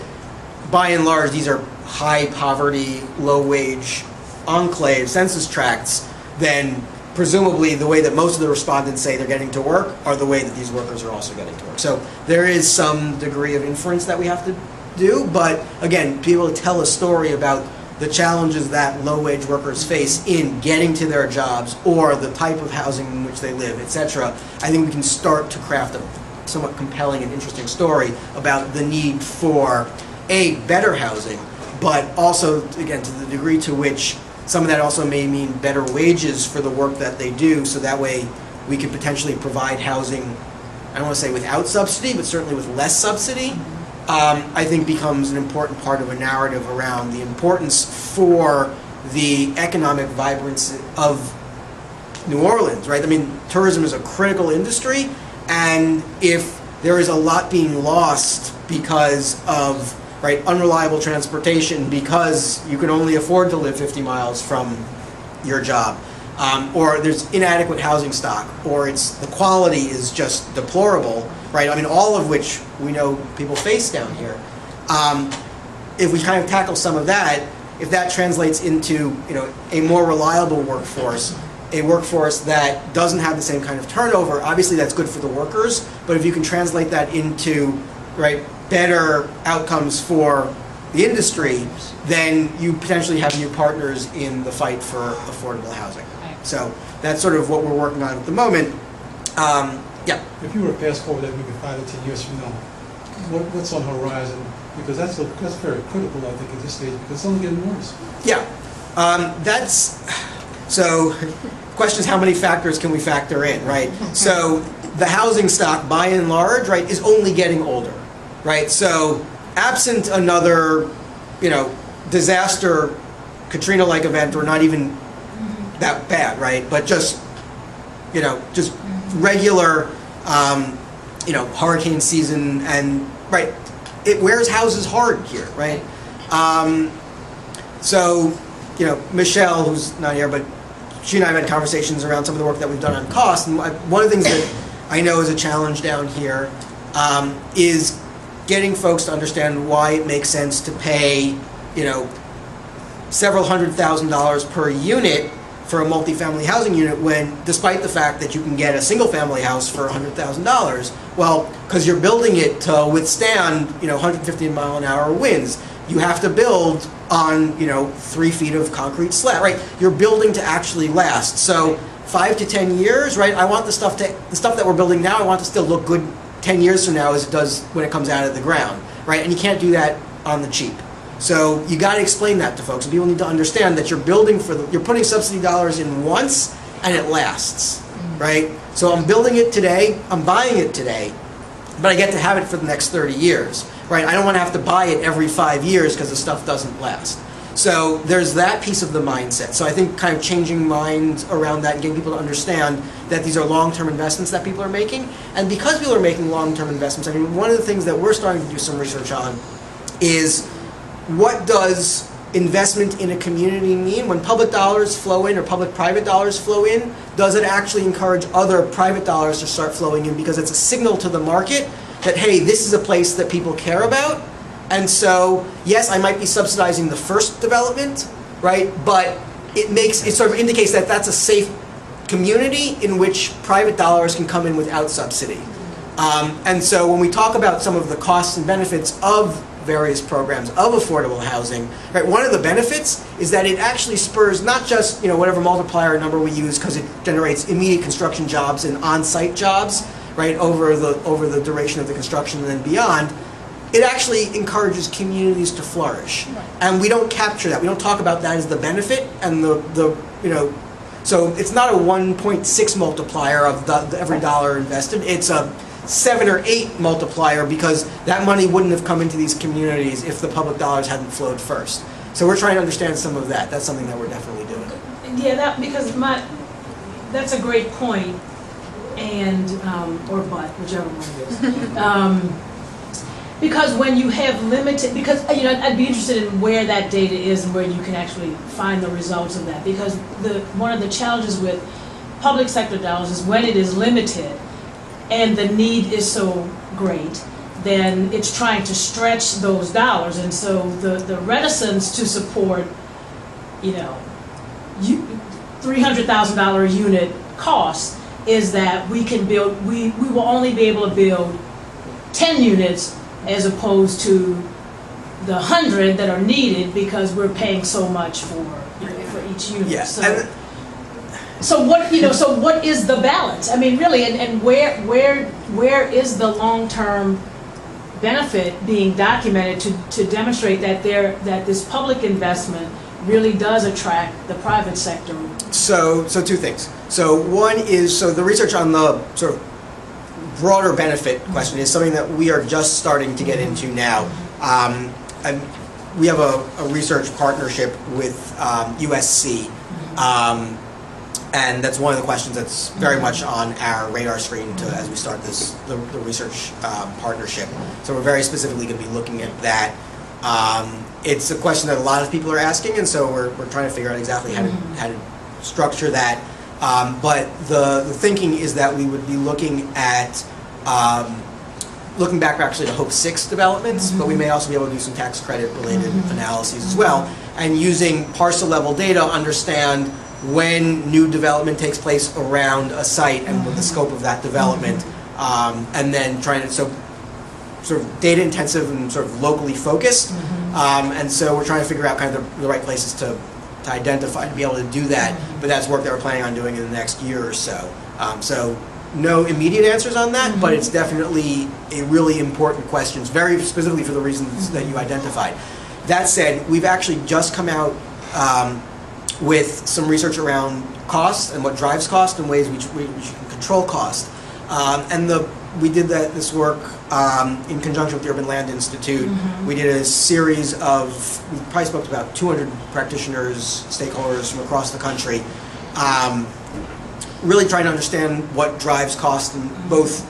Speaker 1: by and large these are high poverty, low-wage enclave census tracts, then presumably the way that most of the respondents say they're getting to work are the way that these workers are also getting to work. So there is some degree of inference that we have to do, but again, be able to tell a story about the challenges that low-wage workers face in getting to their jobs or the type of housing in which they live, etc. I think we can start to craft a somewhat compelling and interesting story about the need for better housing, but also, again, to the degree to which some of that also may mean better wages for the work that they do, so that way we could potentially provide housing, I don't want to say without subsidy, but certainly with less subsidy, I think becomes an important part of a narrative around the importance for the economic vibrancy of New Orleans, right? I mean, tourism is a critical industry, and if there is a lot being lost because of unreliable transportation, because you can only afford to live 50 miles from your job, or there's inadequate housing stock, or the quality is just deplorable, right? I mean, all of which we know people face down here. If we kind of tackle some of that, if that translates into a more reliable workforce, a workforce that doesn't have the same kind of turnover, obviously that's good for the workers, but if you can translate that into better outcomes for the industry, then you potentially have new partners in the fight for affordable housing. So that's sort of what we're working on at the moment. Yeah.
Speaker 6: If you were to fast forward that maybe 5 to 10 years from now, what's on the horizon? Because that's very critical, I think, at this stage, because it's only getting worse.
Speaker 1: Yeah. So question is, how many factors can we factor in, right? So the housing stock, by and large, is only getting older, right? So absent another, disaster, Katrina-like event, or not even that bad, right? But just regular, hurricane season, and it wears houses hard here, right? So, Michelle, who's not here, but she and I have had conversations around some of the work that we've done on cost, and one of the things that I know is a challenge down here is getting folks to understand why it makes sense to pay, several $100,000 per unit for a multifamily housing unit, when, despite the fact that you can get a single-family house for $100,000, well, because you're building it to withstand, 150-mile-an-hour winds. You have to build on, 3 feet of concrete slab, right? You're building to actually last. So 5 to 10 years, right? I want the stuff that we're building now, I want to still look good 10 years from now as it does when it comes out of the ground, right? And you can't do that on the cheap. So you got to explain that to folks, and people need to understand that you're building you're putting subsidy dollars in once, and it lasts, right? So I'm building it today, I'm buying it today, but I get to have it for the next 30 years, right? I don't want to have to buy it every 5 years because the stuff doesn't last. So there's that piece of the mindset. So I think kind of changing minds around that and getting people to understand that these are long-term investments that people are making. And because people are making long-term investments, I mean, one of the things that we're starting to do some research on is, what does investment in a community mean? When public dollars flow in, or public-private dollars flow in, does it actually encourage other private dollars to start flowing in, because it's a signal to the market that, hey, this is a place that people care about? And so, yes, I might be subsidizing the first development, right? But it sort of indicates that that's a safe community in which private dollars can come in without subsidy. And so when we talk about some of the costs and benefits of various programs of affordable housing, right, one of the benefits is that it actually spurs not just whatever multiplier number we use, because it generates immediate construction jobs and on-site jobs, right, over the duration of the construction and then beyond. It actually encourages communities to flourish, and we don't capture that. We don't talk about that as the benefit, and so it's not a 1.6 multiplier of every dollar invested. It's a 7 or 8 multiplier, because that money wouldn't have come into these communities if the public dollars hadn't flowed first. So we're trying to understand some of that. That's something that we're definitely doing.
Speaker 7: Yeah, that's a great point, and or but, whichever one it is. Because when you have limited, I'd be interested in where that data is and where you can actually find the results of that. Because one of the challenges with public sector dollars is when it is limited and the need is so great, then it's trying to stretch those dollars. And so the reticence to support, $300,000 a unit cost is that we will only be able to build 10 units as opposed to the 100 that are needed because we're paying so much for each unit.
Speaker 1: Yeah.
Speaker 7: So what, so what is the balance? I mean, really, and where is the long-term benefit being documented to demonstrate that this public investment really does attract the private sector?
Speaker 1: So two things. So one is, so the research on the sort of broader benefit question is something that we are just starting to get into now. And we have a research partnership with USC, and that's one of the questions that's very much on our radar screen as we start the research partnership. So we're very specifically going to be looking at that. It's a question that a lot of people are asking, and so we're trying to figure out exactly how to structure that. But the thinking is that we would be looking at looking back actually to Hope 6 developments, but we may also be able to do some tax credit related analyses as well, and using parcel level data understand when new development takes place around a site and what the scope of that development, and then trying to, so sort of data intensive and sort of locally focused, and so we're trying to figure out kind of the right places to identify to be able to do that, but that's work that we're planning on doing in the next year or so. So no immediate answers on that, but it's definitely a really important question, very specifically for the reasons that you identified. That said, we've actually just come out with some research around cost and what drives cost and ways we can control cost. And we did this work in conjunction with the Urban Land Institute. We did a series of, we probably spoke to about 200 practitioners, stakeholders from across the country, really trying to understand what drives cost in both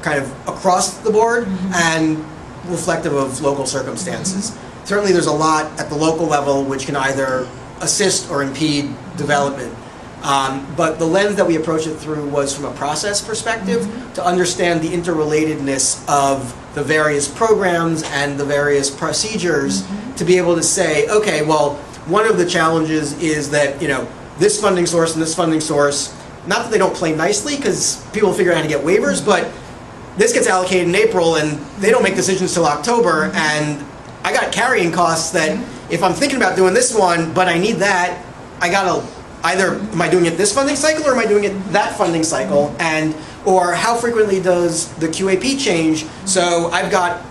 Speaker 1: kind of across the board and reflective of local circumstances. Certainly there's a lot at the local level which can either assist or impede development. But the lens that we approached it through was from a process perspective to understand the interrelatedness of the various programs and the various procedures to be able to say, okay, well, one of the challenges is that, this funding source and this funding source, not that they don't play nicely because people figure out how to get waivers, but this gets allocated in April and they don't make decisions till October, and I got carrying costs that if I'm thinking about doing this one, but I need that, I gotta either, am I doing it this funding cycle or am I doing it that funding cycle? Or how frequently does the QAP change? So I've got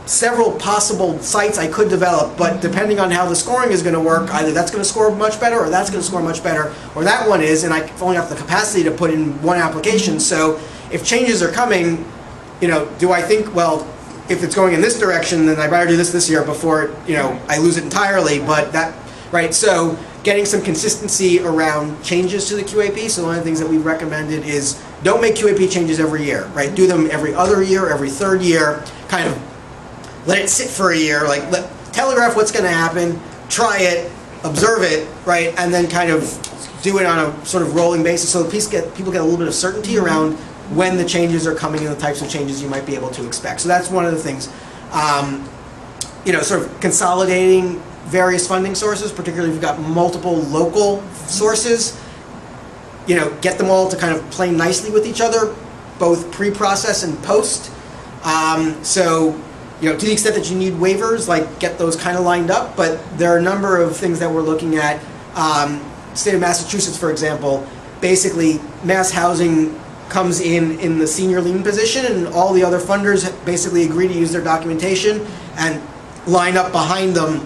Speaker 1: several possible sites I could develop, but depending on how the scoring is going to work, either that's going to score much better or that's going to score much better, or that one is, and I've only got the capacity to put in one application. So if changes are coming, do I think, well, if it's going in this direction, then I'd rather do this year before, I lose it entirely, but that, right? So getting some consistency around changes to the QAP. So one of the things that we've recommended is don't make QAP changes every year, right? Do them every other year, every third year, kind of let it sit for a year, telegraph what's going to happen, try it, observe it, right? And then kind of do it on a sort of rolling basis so people get a little bit of certainty around when the changes are coming and the types of changes you might be able to expect. So that's one of the things. Sort of consolidating various funding sources, particularly if you've got multiple local sources, get them all to kind of play nicely with each other, both pre-process and post. To the extent that you need waivers, get those kind of lined up, but there are a number of things that we're looking at. State of Massachusetts, for example, basically mass housing comes in the senior lien position, and all the other funders basically agree to use their documentation and line up behind them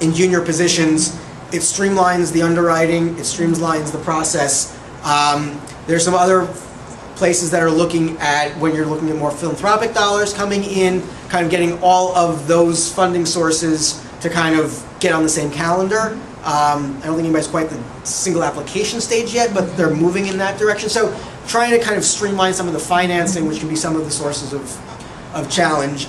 Speaker 1: in junior positions. It streamlines the underwriting, it streamlines the process. There's some other places that are looking at, when you're looking at more philanthropic dollars coming in, kind of getting all of those funding sources to kind of get on the same calendar. I don't think anybody's quite the single application stage yet, but they're moving in that direction. So trying to kind of streamline some of the financing, which can be some of the sources of challenge.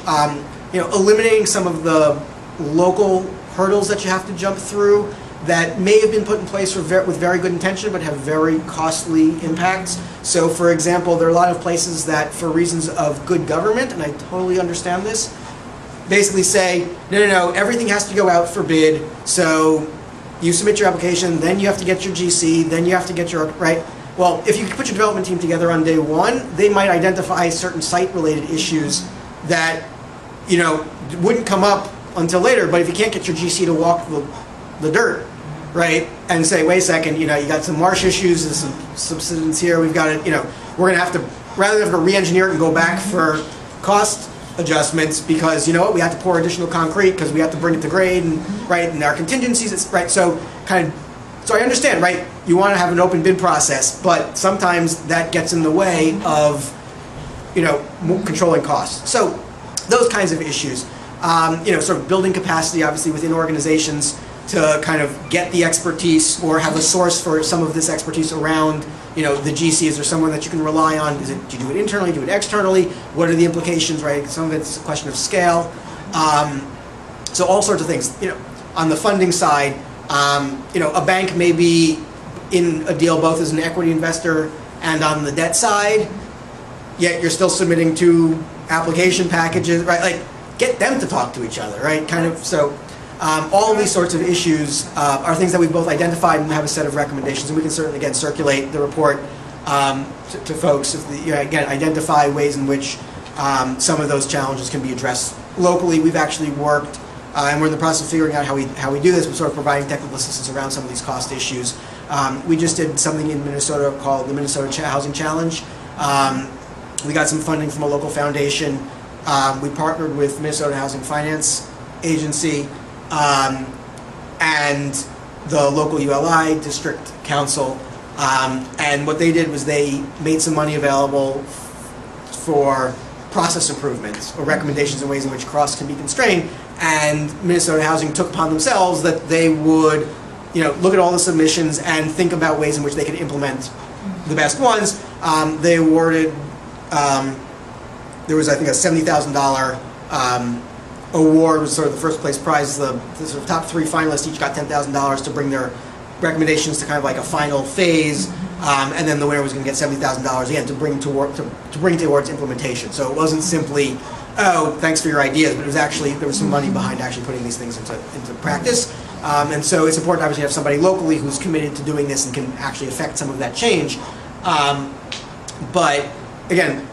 Speaker 1: Eliminating some of the local hurdles that you have to jump through that may have been put in place with very good intention but have very costly impacts. So for example, there are a lot of places that for reasons of good government, and I totally understand this, basically say, no, everything has to go out for bid, so you submit your application, then you have to get your GC, then you have to get your, right? Well, if you put your development team together on day one, they might identify certain site-related issues that, wouldn't come up until later. But if you can't get your GC to walk the dirt, right, and say, wait a second, you got some marsh issues and some subsidence here, we've got to, we're going to have to, rather than have to re-engineer it and go back for cost adjustments, because you know what, we have to pour additional concrete because we have to bring it to grade, and right, and our contingencies, right, so I understand, right, you want to have an open bid process, but sometimes that gets in the way of, controlling costs. So those kinds of issues, sort of building capacity, obviously, within organizations to kind of get the expertise or have a source for some of this expertise around, the GC. Is there someone that you can rely on? Do you do it internally, do it externally? What are the implications, right? Some of it's a question of scale. So all sorts of things. On the funding side, a bank may be in a deal both as an equity investor and on the debt side, yet you're still submitting 2 application packages, right? Like, get them to talk to each other, right? So all of these sorts of issues are things that we've both identified and have a set of recommendations, and we can certainly, again, circulate the report to folks, again, identify ways in which some of those challenges can be addressed locally. We've actually worked, and we're in the process of figuring out how we do this. We're sort of providing technical assistance around some of these cost issues. We just did something in Minnesota called the Minnesota Housing Challenge. We got some funding from a local foundation. We partnered with Minnesota Housing Finance Agency and the local ULI District Council. And what they did was they made some money available for process improvements or recommendations in ways in which costs can be constrained. And Minnesota Housing took upon themselves that they would, look at all the submissions and think about ways in which they could implement the best ones. They awarded, there was, I think, a $70,000 award, was sort of the first place prize. The sort of top 3 finalists each got $10,000 to bring their recommendations to kind of like a final phase, and then the winner was going to get $70,000 again to bring towards implementation. So it wasn't simply, oh, thanks for your ideas, but it was actually, there was some money behind actually putting these things into practice. And so it's important, obviously, to have somebody locally who's committed to doing this and can actually affect some of that change. But again,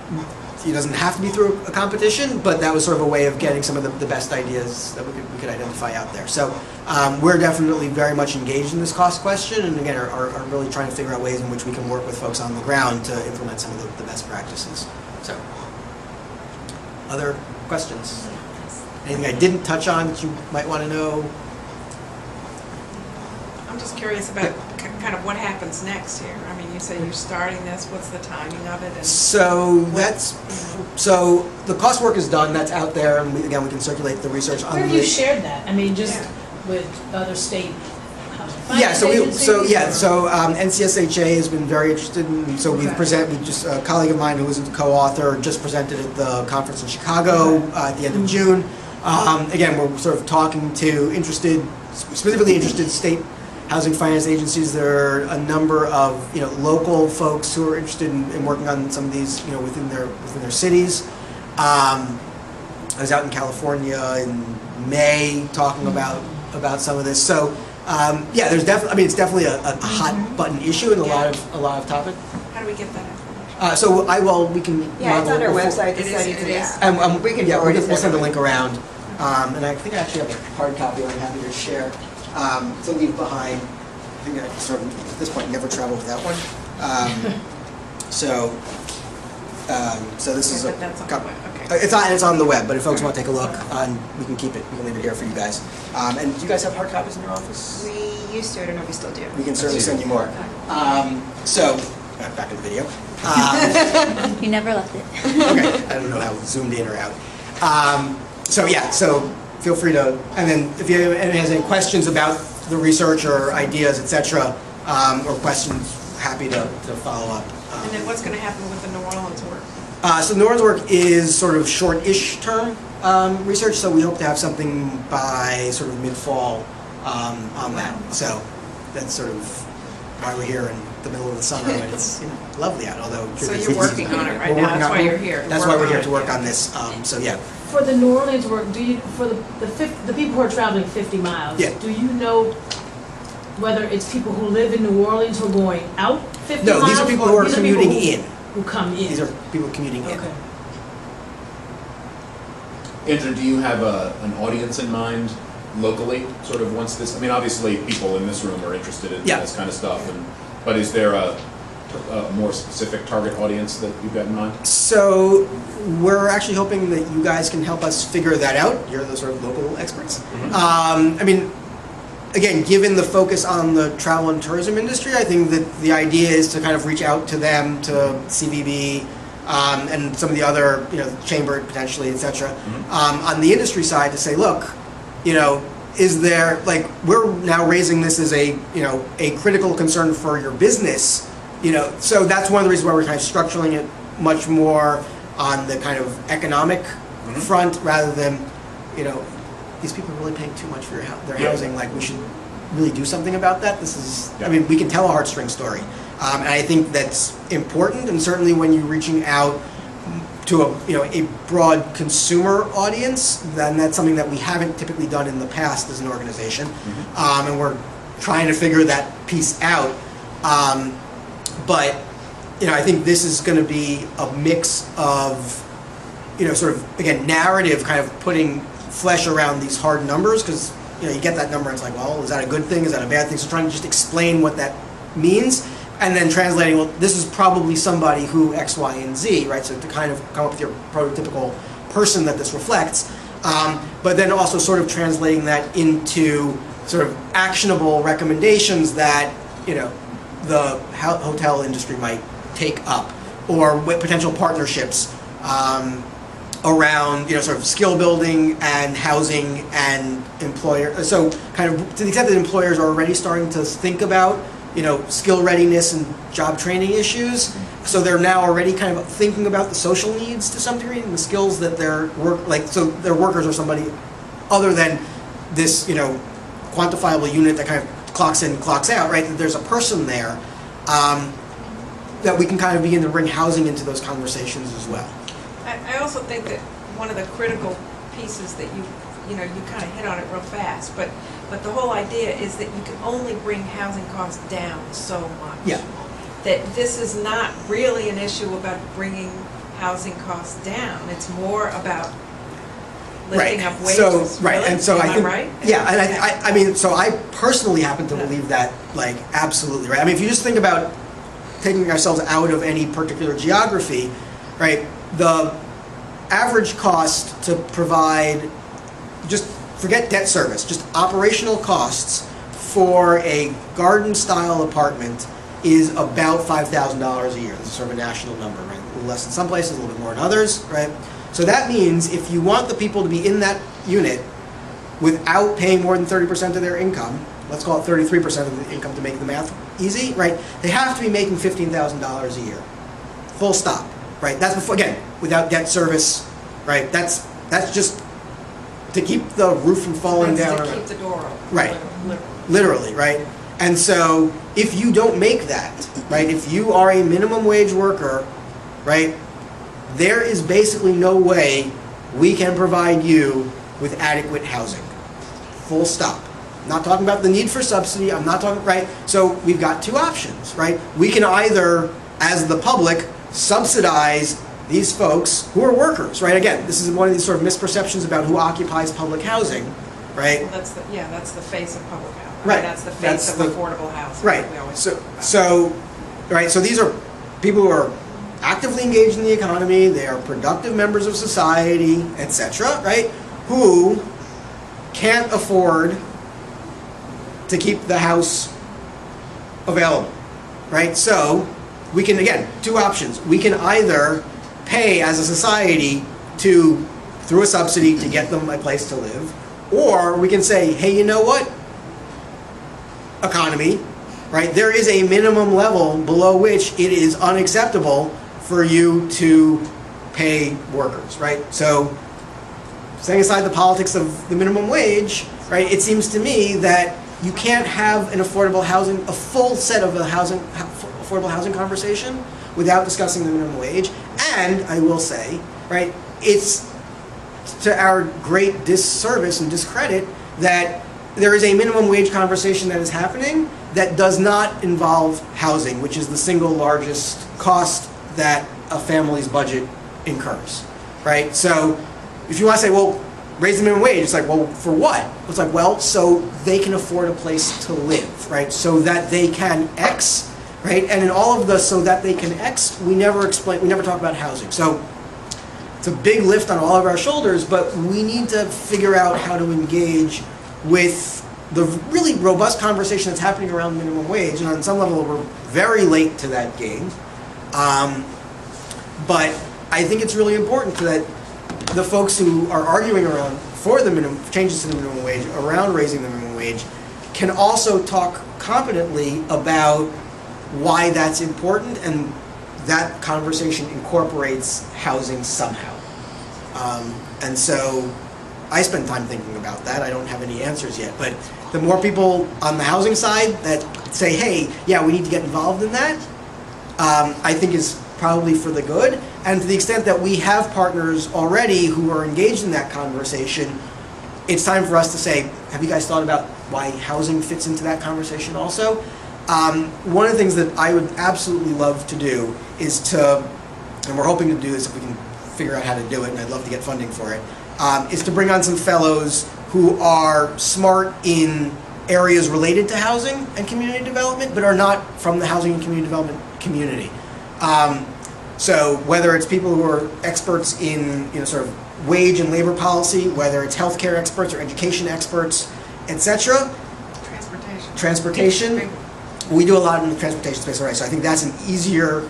Speaker 1: it doesn't have to be through a competition, but that was sort of a way of getting some of the best ideas that we could identify out there. So we're definitely very much engaged in this cost question, and again, are really trying to figure out ways in which we can work with folks on the ground to implement some of the best practices. So, other questions? Anything I didn't touch on that you might want to know?
Speaker 4: I'm just curious about kind of what happens next here. I mean, you say you're starting this. What's the timing of it? And
Speaker 1: so the cost work is done. That's out there, and we can circulate the research on.
Speaker 7: Where have you shared that? I mean, just with other state.
Speaker 1: Yeah. So NCSHA has been very interested in. So we've presented. A colleague of mine who was a co-author just presented at the conference in Chicago at the end of June. Again, we're sort of talking to specifically interested state housing finance agencies. There are a number of local folks who are interested in working on some of these within their cities. I was out in California in May talking about some of this. So there's definitely it's definitely a hot button issue and a lot of topic.
Speaker 4: how do we get that information?
Speaker 1: We can.
Speaker 5: Yeah, it's on our website.
Speaker 4: It is.
Speaker 5: We can forward it.
Speaker 1: We'll send a link around. And I think I actually have a hard copy I'm happy to share to leave behind. I think I sort of, at this point, never travel without one. So this is
Speaker 4: But that's on the web, okay.
Speaker 1: It's on the web, but if folks want to take a look, we can keep it. We can leave it here for you guys. And do you guys have hard copies in your office?
Speaker 5: We used to. I don't know if we still do.
Speaker 1: We can certainly send you more. Back to the video.
Speaker 8: You never left it.
Speaker 1: Okay, I don't know how zoomed in or out. So feel free to, and then if anyone has any questions about the research or ideas, etc., or questions, happy to follow up.
Speaker 4: And then what's going to happen with the New Orleans work?
Speaker 1: So New Orleans work is sort of short-ish term research, so we hope to have something by sort of mid-fall on that. So that's sort of why we're here in the middle of the summer when it's lovely out. Although
Speaker 4: So you're working on it right now. That's why you're here.
Speaker 1: That's why we're here to work on this.
Speaker 7: For the New Orleans work, for the people who are traveling 50 miles, do you know whether it's people who live in New Orleans who are going out 50 miles?
Speaker 1: No, these are people who are commuting in.
Speaker 7: Who come in.
Speaker 1: These are people commuting in.
Speaker 7: Okay.
Speaker 2: Andrew, do you have an audience in mind locally, sort of once this, I mean, obviously people in this room are interested in
Speaker 1: Yeah.
Speaker 2: this kind of stuff, but is there a more specific target audience that you've got in mind?
Speaker 1: So we're actually hoping that you guys can help us figure that out. You're the sort of local experts. I mean, again, given the focus on the travel and tourism industry, I think that the idea is to kind of reach out to them, to CVB, and some of the other, chamber potentially, et cetera, on the industry side to say, look, is there, like, we're now raising this as a critical concern for your business, so that's one of the reasons why we're kind of structuring it much more on the kind of economic front rather than, these people are really paying too much for their housing, like, we should really do something about that. This is, I mean, we can tell a heartstring story. And I think that's important, and certainly when you're reaching out to a broad consumer audience, then that's something that we haven't typically done in the past as an organization, and we're trying to figure that piece out. But I think this is going to be a mix of sort of, again, narrative, kind of putting flesh around these hard numbers, because you get that number and it's like, well, is that a good thing? Is that a bad thing? So trying to just explain what that means, and then translating, well, this is probably somebody who X, Y, and Z, right? So to kind of come up with your prototypical person that this reflects, but then also sort of translating that into sort of actionable recommendations that, the hotel industry might take up, or with potential partnerships around, sort of skill building and housing and employer. So kind of to the extent that employers are already starting to think about skill readiness and job training issues. So they're now already kind of thinking about the social needs to some degree and the skills that their so their workers are somebody other than this, quantifiable unit that kind of clocks in, clocks out, right? That there's a person there that we can kind of begin to bring housing into those conversations as well.
Speaker 4: I also think that one of the critical pieces that you kind of hit on it real fast, but the whole idea is that you can only bring housing costs down so much.
Speaker 1: Yeah.
Speaker 4: That this is not really an issue about bringing housing costs down. It's more about lifting up wages.
Speaker 1: So, right,
Speaker 4: Really?
Speaker 1: and so
Speaker 4: Am
Speaker 1: I think,
Speaker 4: right?
Speaker 1: yeah, and I mean, so I personally happen to believe that, like, absolutely, right? I mean, if you just think about taking ourselves out of any particular geography, right, the average cost to provide, just forget debt service, just operational costs for a garden-style apartment is about $5,000 a year. This is sort of a national number, right? A little less in some places, a little bit more in others, right? So that means if you want the people to be in that unit without paying more than 30% of their income, let's call it 33% of the income to make the math easy, right? They have to be making $15,000 a year, full stop, right? That's before, again, without debt service, right? That's just to keep the roof from falling down.
Speaker 4: To keep the door open.
Speaker 1: Right.
Speaker 4: Literally.
Speaker 1: Right? And so if you don't make that, right, if you are a minimum wage worker, right, there is basically no way we can provide you with adequate housing. Full stop. I'm not talking about the need for subsidy, I'm not talking, right? So we've got two options, right? We can either, as the public, subsidize these folks who are workers, right? Again, this is one of these sort of misperceptions about who occupies public housing, right?
Speaker 4: Well, that's the face of public housing.
Speaker 1: Right.
Speaker 4: That's the face of affordable housing.
Speaker 1: Right.
Speaker 4: We always
Speaker 1: So,
Speaker 4: talk about.
Speaker 1: so these are people who are actively engaged in the economy, they are productive members of society, etc., right? Who can't afford to keep the house available, right? So we can, again, two options. We can either pay as a society through a subsidy to get them a place to live, or we can say, hey, you know what, economy, right? There is a minimum level below which it is unacceptable for you to pay workers, right? So setting aside the politics of the minimum wage, right, it seems to me that you can't have an affordable housing, a full set of affordable housing conversation without discussing the minimum wage. And I will say, right, it's to our great disservice and discredit that there is a minimum wage conversation that is happening that does not involve housing, which is the single largest cost that a family's budget incurs, right? So if you want to say, well, raise the minimum wage, it's like, well, for what? It's like, well, so they can afford a place to live, right? So that they can X, right? And in all of the so that they can X, we never talk about housing. So it's a big lift on all of our shoulders, but we need to figure out how to engage with the really robust conversation that's happening around minimum wage. And on some level, we're very late to that game. But I think it's really important that the folks who are arguing around for the changes to the minimum wage, around raising the minimum wage, can also talk competently about why that's important, and that conversation incorporates housing somehow. And so I spend time thinking about that. I don't have any answers yet, but the more people on the housing side that say, hey, yeah, we need to get involved in that, I think is probably for the good. And to the extent that we have partners already who are engaged in that conversation, it's time for us to say, have you guys thought about why housing fits into that conversation also? One of the things that I would absolutely love to do is to, and we're hoping to do this if we can figure out how to do it, and I'd love to get funding for it, is to bring on some fellows who are smart in areas related to housing and community development, but are not from the housing and community development community. So whether it's people who are experts in sort of wage and labor policy, whether it's healthcare experts or education experts, etc. Transportation. We do a lot in the transportation space already, so I think that's an easier,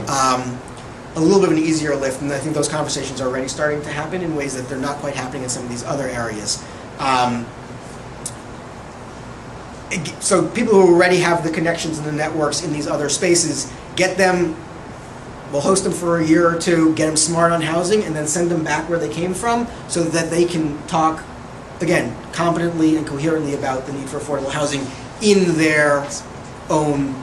Speaker 1: a little bit of an easier lift, and I think those conversations are already starting to happen in ways that they're not quite happening in some of these other areas. So people who already have the connections and the networks in these other spaces, get them, we'll host them for a year or two, get them smart on housing, and then send them back where they came from so that they can talk, again, competently and coherently about the need for affordable housing in their own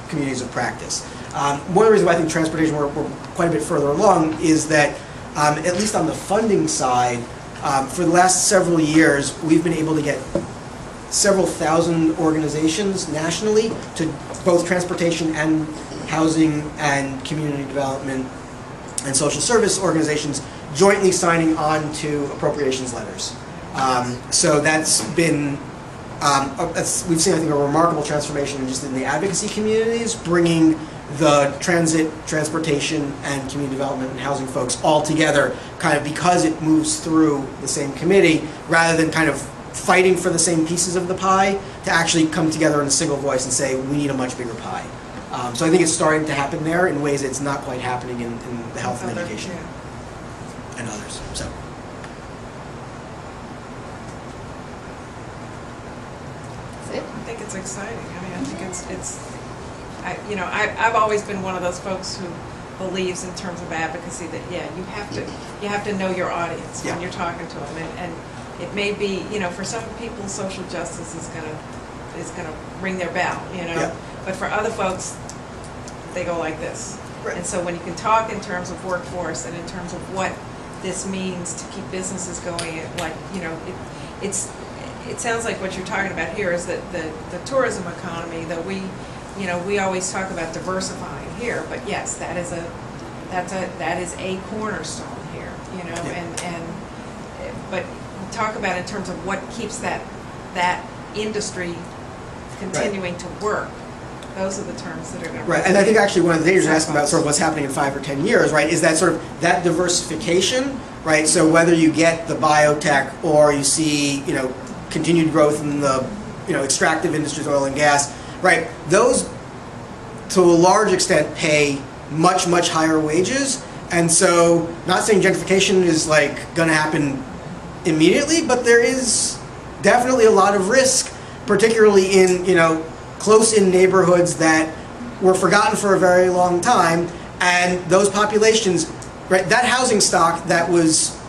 Speaker 1: communities of practice. One of the reasons why I think transportation, we're quite a bit further along, is that at least on the funding side, for the last several years, we've been able to get several thousand organizations nationally to both transportation and housing and community development and social service organizations jointly signing on to appropriations letters. So that's been, we've seen, I think, a remarkable transformation just in the advocacy communities, bringing the transit, transportation, and community development and housing folks all together, kind of because it moves through the same committee, rather than kind of fighting for the same pieces of the pie, to actually come together in a single voice and say, we need a much bigger pie. So I think it's starting to happen there in ways it's not quite happening in the health and education and others. So.
Speaker 4: I think it's exciting. I mean, I think I've always been one of those folks who believes in terms of advocacy that, yeah, you have to know your audience when you're talking to them, and it may be, for some people, social justice is gonna ring their bell, but for other folks, they go like this.
Speaker 1: Right.
Speaker 4: And so when you can talk in terms of workforce and in terms of what this means to keep businesses going, it sounds like what you're talking about here is that the tourism economy, that we always talk about diversifying here, but yes, that is a cornerstone here, but talk about in terms of what keeps that industry continuing to work. Those are the terms that are going to...
Speaker 1: Right, and I think actually one of the things you're asking about sort of what's happening in 5 or 10 years, right, is that sort of that diversification, right? So whether you get the biotech or you see, continued growth in the, extractive industries, oil and gas, right? Those, to a large extent, pay much, much higher wages. And so, not saying gentrification is like going to happen immediately, but there is definitely a lot of risk, particularly in, close-in neighborhoods that were forgotten for a very long time, and those populations, right, that housing stock that was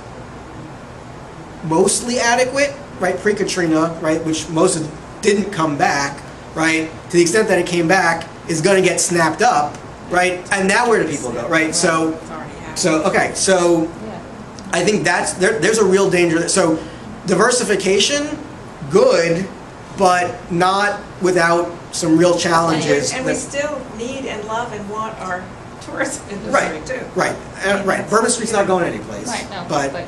Speaker 1: mostly adequate, right, pre-Katrina, right, which most of didn't come back, right, to the extent that it came back, is going to get snapped up, right, and now where do people go, right, so okay, so I think there's a real danger. So diversification, good, but not without some real challenges.
Speaker 4: And we still need and love and want our tourism industry
Speaker 1: Right,
Speaker 4: too.
Speaker 1: right, right. Bourbon Street's not going anyplace.
Speaker 3: Right, no,
Speaker 1: But,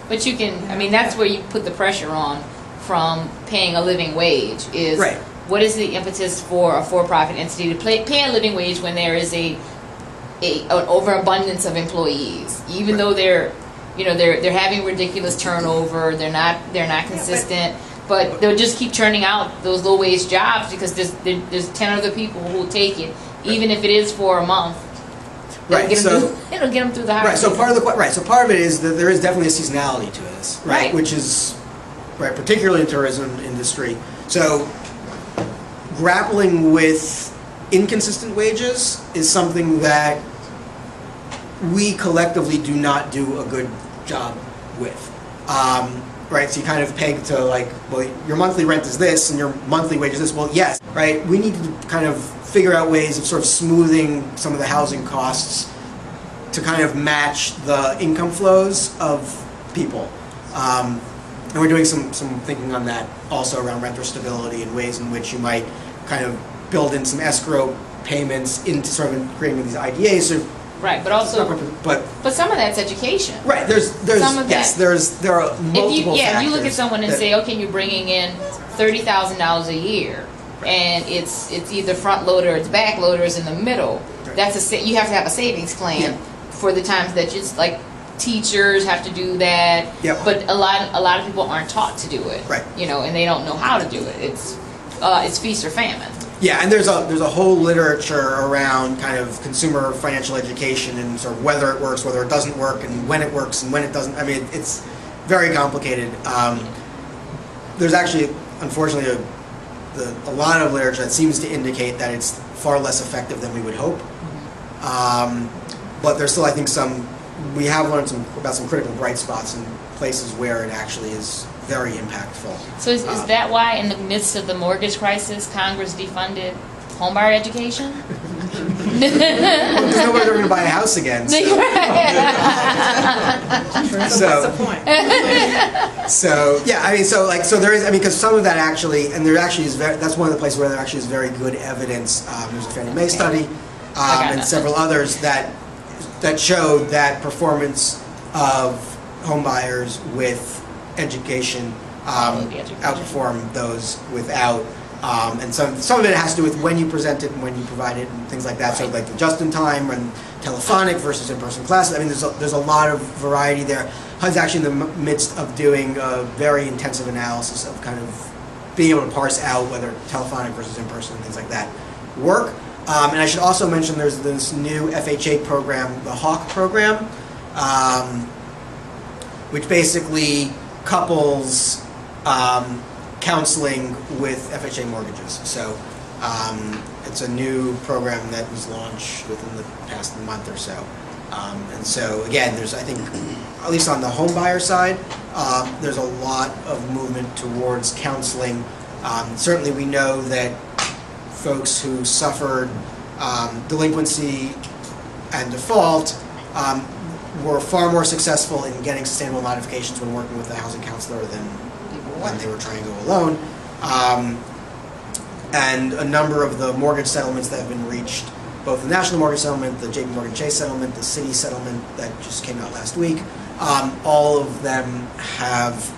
Speaker 3: but you can, I mean, that's where you put the pressure on from paying a living wage is
Speaker 1: Right.
Speaker 3: what is the impetus for a for-profit entity to pay a living wage when there is an overabundance of employees, even though they're having ridiculous turnover, they're not consistent, but they'll just keep churning out those low-wage jobs because there's 10 other people who will take it, even if it is for a month.
Speaker 1: right, so.
Speaker 3: It'll get them through the high
Speaker 1: Right, so part of so part of it is that there is definitely a seasonality to this, right?
Speaker 3: Right.
Speaker 1: Which is, right, particularly in the tourism industry. So grappling with inconsistent wages is something that we collectively do not do a good job with. Right, so you kind of peg to like, well, your monthly rent is this and your monthly wage is this. Well, yes, right, we need to kind of figure out ways of sort of smoothing some of the housing costs to kind of match the income flows of people. And we're doing some thinking on that also around renter stability and ways in which you might kind of build in some escrow payments into sort of creating these IDAs. So,
Speaker 3: Right, but also,
Speaker 1: but
Speaker 3: some of that's education.
Speaker 1: right, there are multiple
Speaker 3: if you look at
Speaker 1: factors
Speaker 3: someone and
Speaker 1: that-
Speaker 3: say, okay, you're bringing in $30,000 a year, and it's either front loader or it's back loader is in the middle.
Speaker 1: Right.
Speaker 3: You have to have a savings plan
Speaker 1: Yeah.
Speaker 3: for the times that just like teachers have to do that.
Speaker 1: Yep.
Speaker 3: But a lot of people aren't taught to do it.
Speaker 1: Right.
Speaker 3: And they don't know how to do it. It's feast or famine.
Speaker 1: Yeah, and there's a whole literature around kind of consumer financial education and sort of whether it works, whether it doesn't work, and when it works and when it doesn't. I mean, it's very complicated. There's actually, unfortunately, a lot of literature that seems to indicate that it's far less effective than we would hope. But there's still, I think, we have learned about some critical bright spots in places where it actually is very impactful.
Speaker 3: So is that why in the midst of the mortgage crisis, Congress defunded homebuyer education?
Speaker 1: There's nobody going to buy a house again. So,
Speaker 4: So what's the point?
Speaker 1: so yeah, I mean, so there is, I mean, because some of that actually, and there actually is that's one of the places where there actually is very good evidence. There's a Fannie Mae study and several others that showed that performance of home buyers with education outperform those without. And some of it has to do with when you present it and when you provide it and things like that. So like the just-in-time and telephonic versus in-person classes. I mean, there's a lot of variety there. HUD's actually in the midst of doing a very intensive analysis of kind of being able to parse out whether telephonic versus in-person and things like that work. And I should also mention there's this new FHA program, the HAWK program, which basically couples counseling with FHA mortgages. So it's a new program that was launched within the past month or so. And so again, there's, I think, at least on the home buyer side, there's a lot of movement towards counseling. Certainly we know that folks who suffered delinquency and default were far more successful in getting sustainable modifications when working with a housing counselor than when they were trying to go alone. And a number of the mortgage settlements that have been reached, both the national mortgage settlement, the JP Morgan Chase settlement, the city settlement that just came out last week, all of them have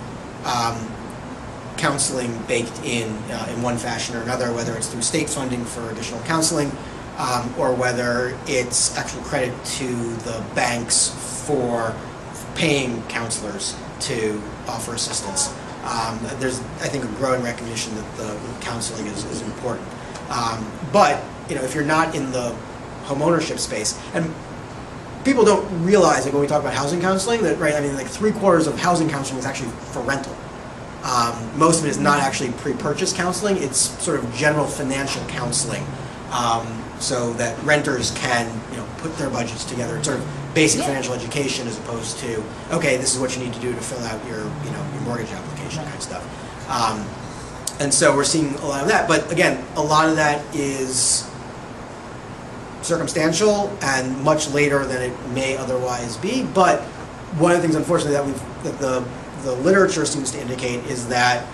Speaker 1: counseling baked in one fashion or another, whether it's through state funding for additional counseling, or whether it's actual credit to the banks for paying counselors to offer assistance. There's, I think, a growing recognition that the counseling is important. But if you're not in the home ownership space, and people don't realize, like when we talk about housing counseling, that like 3/4 of housing counseling is actually for rental. Most of it is not actually pre-purchase counseling. It's sort of general financial counseling, so that renters can put their budgets together. It's sort of basic financial education as opposed to, okay, this is what you need to do to fill out your your mortgage application kind of stuff. And so we're seeing a lot of that. But again, a lot of that is circumstantial and much later than it may otherwise be. But one of the things, unfortunately, that the literature seems to indicate is that,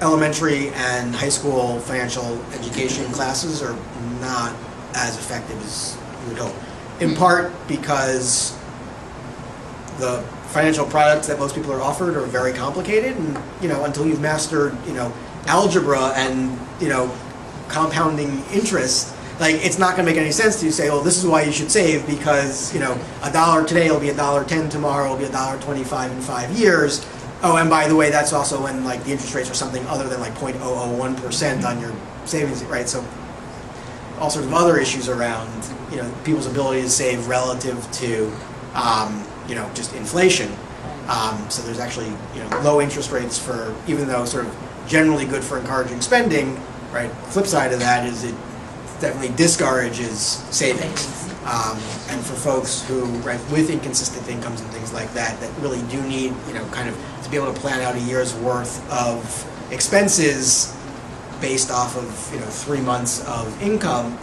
Speaker 1: elementary and high school financial education classes are not as effective as you would hope. In part because the financial products that most people are offered are very complicated, and until you've mastered algebra and compounding interest, like it's not going to make any sense to say, well, this is why you should save because $1 today will be $1.10 tomorrow, will be $1.25 in 5 years. Oh, and by the way, that's also when like the interest rates are something other than like 0.001% on your savings, right? So all sorts of other issues around people's ability to save relative to just inflation. So there's actually low interest rates for, even though sort of generally good for encouraging spending, right? Flip side of that is it definitely discourages savings. And for folks who, right, with inconsistent incomes and things like that, that really do need, kind of to be able to plan out a year's worth of expenses based off of, 3 months of income,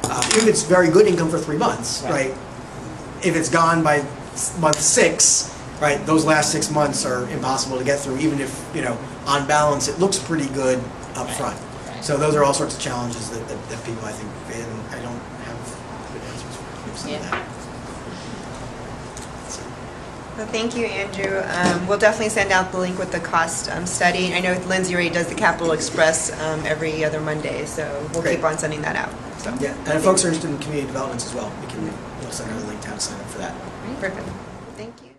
Speaker 1: even if it's very good income for 3 months, right? If it's gone by month 6, right, those last 6 months are impossible to get through, even if, on balance, it looks pretty good up front. So those are all sorts of challenges that people, I think, and I don't have good answers for some of that.
Speaker 5: Well, thank you, Andrew. We'll definitely send out the link with the cost study. I know Lindsay already does the Capital Express every other Monday, so we'll keep on sending that out. So.
Speaker 1: Yeah, and if folks are interested in community developments as well, we can send out a link to how to sign up for that.
Speaker 5: Perfect. Thank you.